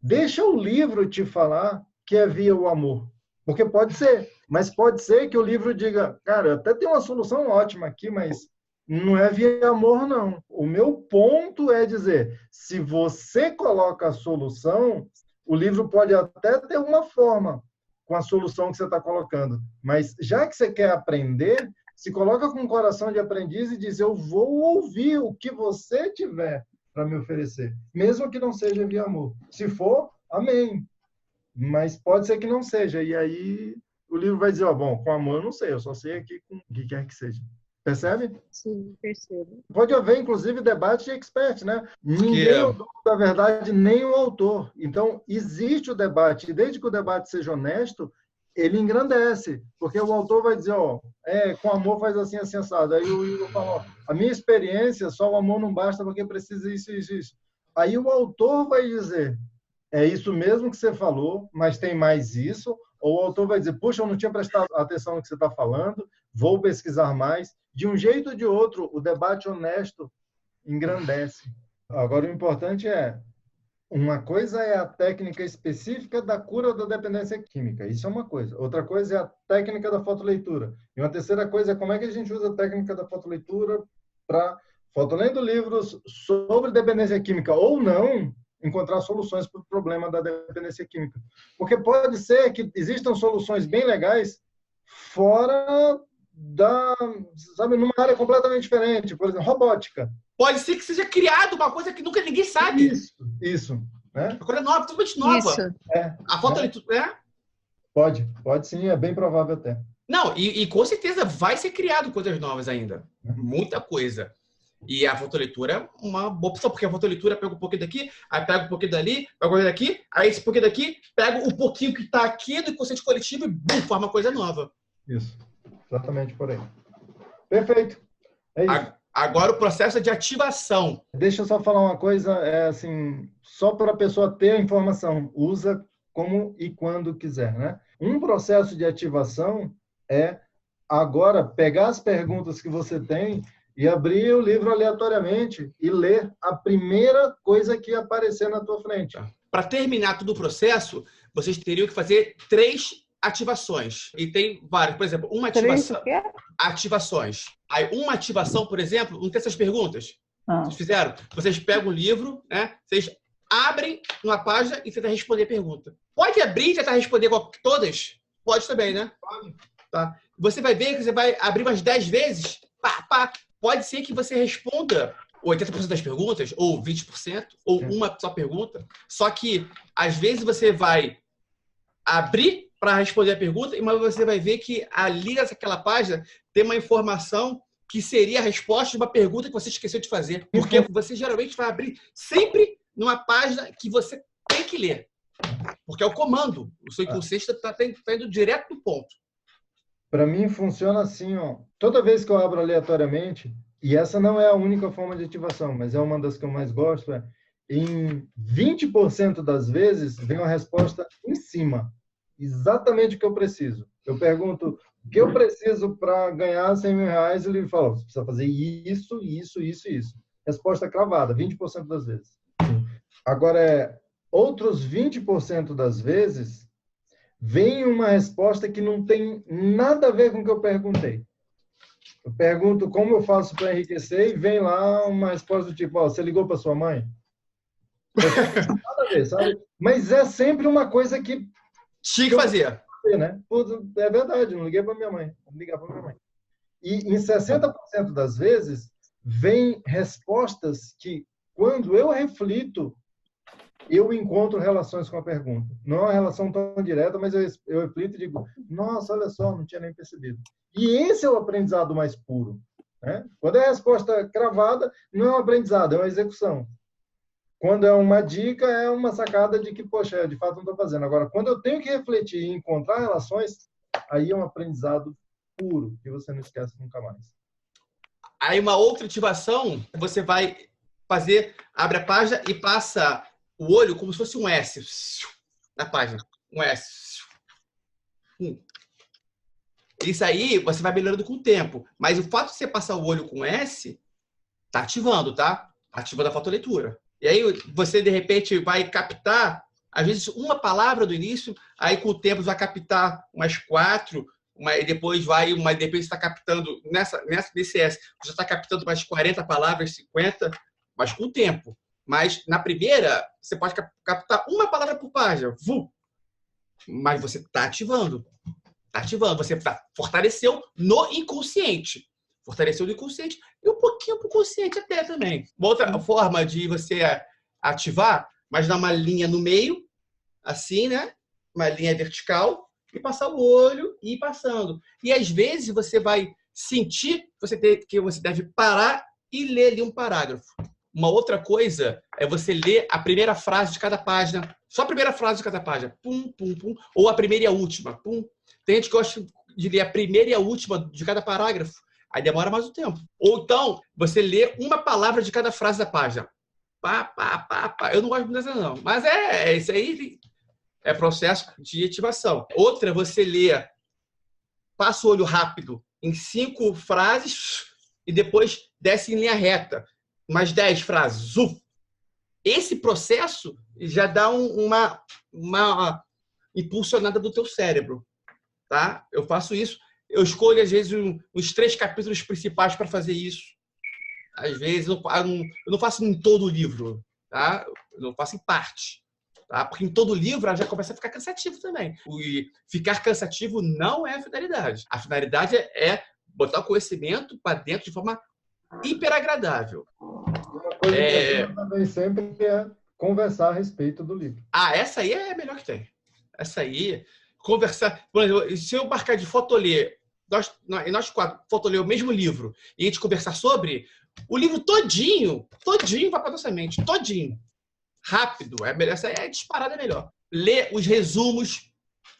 [SPEAKER 2] deixa o livro te falar que é via o amor. Porque pode ser, mas pode ser que o livro diga, cara, até tem uma solução ótima aqui, mas não é via amor, não. O meu ponto é dizer, se você coloca a solução, o livro pode até ter uma forma com a solução que você está colocando. Mas já que você quer aprender, se coloca com o coração de aprendiz e diz, eu vou ouvir o que você tiver para me oferecer, mesmo que não seja via amor. Se for, amém. Mas pode ser que não seja. E aí o livro vai dizer, ó, bom, com amor eu não sei, eu só sei aqui com o que quer que seja. Percebe?
[SPEAKER 3] Sim, percebo.
[SPEAKER 2] Pode haver, inclusive, debate de expert, né? Ninguém é o dono da verdade, nem o autor. Então, existe o debate. E desde que o debate seja honesto, ele engrandece. Porque o autor vai dizer, ó, com amor faz assim, assim, assado. Aí o Igor fala, ó, a minha experiência, só o amor não basta porque precisa isso, isso, isso. Aí o autor vai dizer, é isso mesmo que você falou, mas tem mais isso. Ou o autor vai dizer, puxa, eu não tinha prestado atenção no que você está falando, vou pesquisar mais. De um jeito ou de outro, o debate honesto engrandece. Agora, o importante é, uma coisa é a técnica específica da cura da dependência química. Isso é uma coisa. Outra coisa é a técnica da fotoleitura. E uma terceira coisa é como é que a gente usa a técnica da fotoleitura para, fotolendo livros sobre dependência química ou não, encontrar soluções para o problema da dependência química. Porque pode ser que existam soluções bem legais fora sabe, numa área completamente diferente, por exemplo, robótica.
[SPEAKER 4] Pode ser que seja criado uma coisa que nunca ninguém sabe.
[SPEAKER 2] Isso. Né?
[SPEAKER 4] Uma coisa nova, totalmente nova.
[SPEAKER 3] Isso.
[SPEAKER 4] A fotoleitura, né?
[SPEAKER 2] Pode sim, é bem provável até.
[SPEAKER 4] Não, e com certeza vai ser criado coisas novas ainda. Muita coisa. E a fotoleitura é uma boa opção, porque a fotoleitura pega um pouquinho daqui, aí pega um pouquinho dali, pega um pouquinho daqui, aí esse pouquinho daqui, pega um pouquinho que está aqui do inconsciente coletivo e bum, forma coisa nova.
[SPEAKER 2] Isso. Exatamente por aí. Perfeito. É isso.
[SPEAKER 4] Agora o processo é de ativação.
[SPEAKER 2] Deixa eu só falar uma coisa, assim, só para a pessoa ter a informação. Usa como e quando quiser, né? Um processo de ativação é agora pegar as perguntas que você tem e abrir o livro aleatoriamente e ler a primeira coisa que aparecer na tua frente.
[SPEAKER 4] Para terminar todo o processo, vocês teriam que fazer 3 ativações. E tem várias. Por exemplo, uma ativação... Ativações. Aí, uma ativação, por exemplo, não tem essas perguntas. Vocês fizeram? Vocês pegam o livro, né? Vocês abrem uma página e tentam responder a pergunta. Pode abrir e tentar responder todas? Pode também, né? Pode. Tá. Você vai ver que você vai abrir umas 10 vezes. Pode ser que você responda 80% das perguntas, ou 20%, ou uma só pergunta. Só que, às vezes, você vai abrir para responder a pergunta, mas você vai ver que ali naquela página tem uma informação que seria a resposta de uma pergunta que você esqueceu de fazer. Porque você geralmente vai abrir sempre numa página que você tem que ler. Porque é o comando. O seu inconsciente está indo direto no ponto.
[SPEAKER 2] Para mim funciona assim, ó. Toda vez que eu abro aleatoriamente, e essa não é a única forma de ativação, mas é uma das que eu mais gosto, em 20% das vezes vem uma resposta em cima. Exatamente o que eu preciso. Eu pergunto, o que eu preciso para ganhar 100 mil reais? Ele fala, você precisa fazer isso, isso, isso, isso. Resposta cravada, 20% das vezes. Agora, outros 20% das vezes, vem uma resposta que não tem nada a ver com o que eu perguntei. Eu pergunto como eu faço para enriquecer e vem lá uma resposta do tipo, você ligou para sua mãe? Nada a ver, sabe? Mas é sempre uma coisa que
[SPEAKER 4] tinha que fazer.
[SPEAKER 2] Né? É verdade, não liguei para minha mãe. Vou ligar para minha mãe. E em 60% das vezes, vêm respostas que, quando eu reflito, eu encontro relações com a pergunta. Não é uma relação tão direta, mas eu reflito e digo, nossa, olha só, não tinha nem percebido. E esse é o aprendizado mais puro, né? Quando é a resposta cravada, não é um aprendizado, é uma execução. Quando é uma dica, é uma sacada de que, poxa, de fato não estou fazendo. Agora, quando eu tenho que refletir e encontrar relações, aí é um aprendizado puro, que você não esquece nunca mais.
[SPEAKER 4] Aí uma outra ativação, você vai fazer, abre a página e passa o olho como se fosse um S na página. Um S. Isso aí você vai melhorando com o tempo. Mas o fato de você passar o olho com S, tá ativando, tá? Ativando a fotoleitura. E aí você, de repente, vai captar, às vezes, uma palavra do início, aí com o tempo vai captar umas 4, e depois vai, de repente você está captando, nesse S, você está captando mais 40 palavras, 50, mas com o tempo. Mas na primeira, você pode captar uma palavra por página. Mas você está ativando. Está ativando. Você fortaleceu no inconsciente. Fortaleceu no inconsciente e um pouquinho para o consciente até também. Uma outra forma de você ativar, mas dar uma linha no meio, assim, né? Uma linha vertical, e passar o olho e ir passando. E às vezes você vai sentir que você deve parar e ler ali um parágrafo. Uma outra coisa é você ler a primeira frase de cada página. Só a primeira frase de cada página. Pum, pum, pum. Ou a primeira e a última. Pum. Tem gente que gosta de ler a primeira e a última de cada parágrafo. Aí demora mais um tempo. Ou então, você lê uma palavra de cada frase da página. Pá, pá, pá, pá. Eu não gosto muito dessa, não. Mas isso aí é processo de ativação. Outra, você lê, passa o olho rápido em 5 frases e depois desce em linha reta. Mais 10 frases. Esse processo já dá uma impulsionada do teu cérebro. Tá? Eu faço isso. Eu escolho, às vezes, uns 3 capítulos principais para fazer isso. Às vezes, eu não faço em todo o livro. Tá? Eu não faço em parte. Tá? Porque em todo livro já começa a ficar cansativo também. E ficar cansativo não é a finalidade. A finalidade é botar o conhecimento para dentro de forma hiper agradável.
[SPEAKER 2] Uma coisa que eu também sempre é conversar a respeito do livro.
[SPEAKER 4] Essa aí é a melhor que tem. Essa aí, conversar. Por exemplo, se eu marcar de fotoler, nós 4 fotoler o mesmo livro e a gente conversar sobre, o livro todinho vai para nossa mente, todinho. Rápido, essa aí é disparada melhor. Ler os resumos,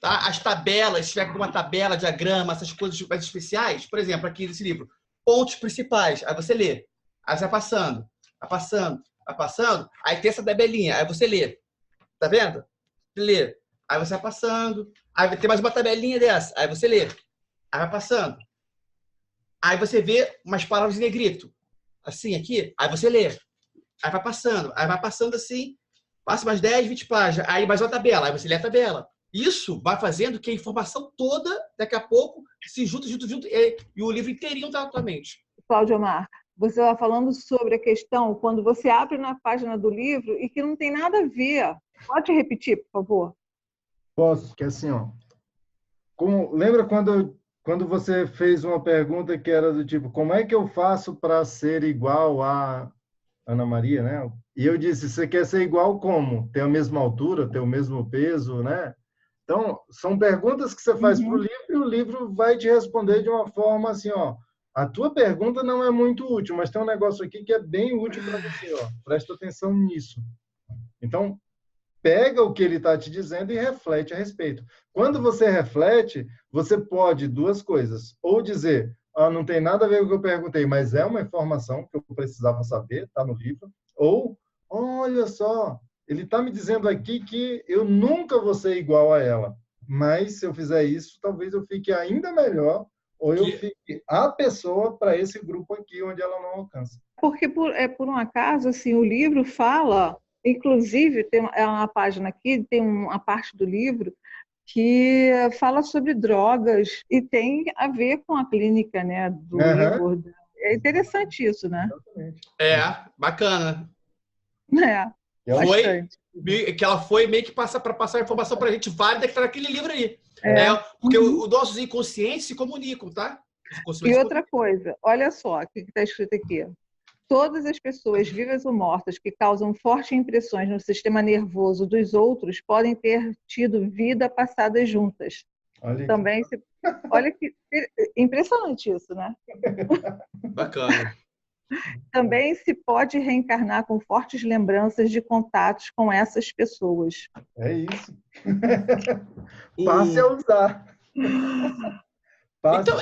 [SPEAKER 4] tá? As tabelas, se tiver uma tabela, diagrama, essas coisas mais especiais. Por exemplo, aqui nesse livro, pontos principais. Aí você lê. Aí você vai passando, vai passando, vai passando. Aí tem essa tabelinha. Aí você lê. Tá vendo? Você lê. Aí você vai passando. Aí tem mais uma tabelinha dessa. Aí você lê. Aí vai passando. Aí você vê umas palavras em negrito. Assim, aqui. Aí você lê. Aí vai passando assim, passa mais 10, 20 páginas, aí mais uma tabela, aí você lê a tabela. Isso vai fazendo que a informação toda, daqui a pouco, se junta, e o livro inteirinho está na tua mente.
[SPEAKER 6] Cláudio Omar, você estava falando sobre a questão quando você abre na página do livro e que não tem nada a ver. Pode repetir, por favor?
[SPEAKER 2] Posso, que assim, ó. Lembra quando você fez uma pergunta que era do tipo, como é que eu faço para ser igual a Ana Maria, né? E eu disse, você quer ser igual como? Ter a mesma altura, ter o mesmo peso, né? Então, são perguntas que você faz para o livro e o livro vai te responder de uma forma assim, ó, a tua pergunta não é muito útil, mas tem um negócio aqui que é bem útil para você, ó. Presta atenção nisso. Então, pega o que ele está te dizendo e reflete a respeito. Quando você reflete, você pode 2 coisas. Ou dizer, não tem nada a ver com o que eu perguntei, mas é uma informação que eu precisava saber, está no livro. Ou, olha só, ele está me dizendo aqui que eu nunca vou ser igual a ela. Mas se eu fizer isso, talvez eu fique ainda melhor, ou eu fique a pessoa para esse grupo aqui onde ela não alcança.
[SPEAKER 6] Porque, por um acaso, assim, o livro fala, inclusive, tem uma página aqui, tem uma parte do livro que fala sobre drogas e tem a ver com a clínica, né, do Igor. É interessante isso, né?
[SPEAKER 4] Bacana. Que ela foi meio que para passar a informação para a gente válida que está naquele livro aí. Porque os nossos inconscientes se comunicam, tá?
[SPEAKER 6] E outra coisa, olha só o que está escrito aqui. todas as pessoas, vivas ou mortas, que causam fortes impressões no sistema nervoso dos outros podem ter tido vida passada juntas. Olha que impressionante isso, né?
[SPEAKER 4] Bacana.
[SPEAKER 6] Também se pode reencarnar com fortes lembranças de contatos com essas pessoas.
[SPEAKER 2] É isso. Passe a usar.
[SPEAKER 4] Então,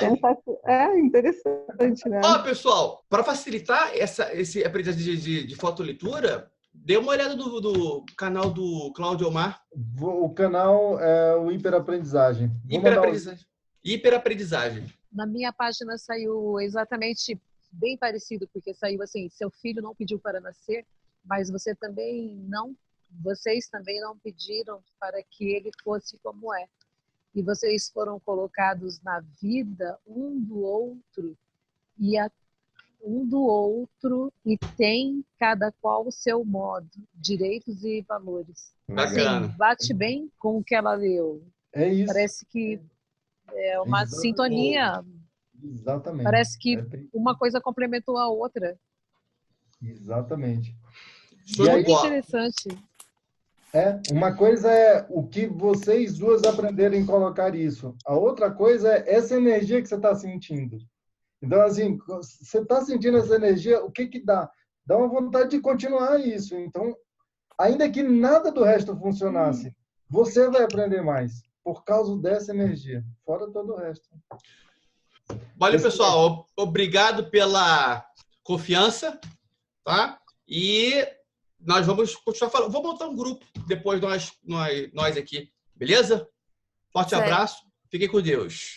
[SPEAKER 6] é interessante, né?
[SPEAKER 4] Ó, pessoal, para facilitar esse aprendizagem de fotoleitura, dê uma olhada do canal do Cláudio Omar.
[SPEAKER 2] O canal é o Hiperaprendizagem.
[SPEAKER 4] Hiperaprendizagem.
[SPEAKER 3] Na minha página saiu exatamente bem parecido, porque saiu assim, seu filho não pediu para nascer, mas vocês também não pediram para que ele fosse como é. E vocês foram colocados na vida um do outro e tem cada qual o seu modo, direitos e valores.
[SPEAKER 4] Bacana.
[SPEAKER 3] Assim, bate bem com o que ela leu.
[SPEAKER 2] É isso.
[SPEAKER 3] Parece que é uma sintonia.
[SPEAKER 2] Exatamente.
[SPEAKER 3] Parece que uma coisa complementou a outra.
[SPEAKER 2] Exatamente.
[SPEAKER 3] Muito interessante.
[SPEAKER 2] Uma coisa é o que vocês duas aprenderem a colocar isso. A outra coisa é essa energia que você está sentindo. Então, assim, você está sentindo essa energia, o que dá? Dá uma vontade de continuar isso. Então, ainda que nada do resto funcionasse, você vai aprender mais por causa dessa energia, fora todo o resto.
[SPEAKER 4] Valeu, pessoal. Obrigado pela confiança, tá? E nós vamos continuar falando. Vou montar um grupo depois nós aqui, beleza? Forte abraço. Fiquem com Deus.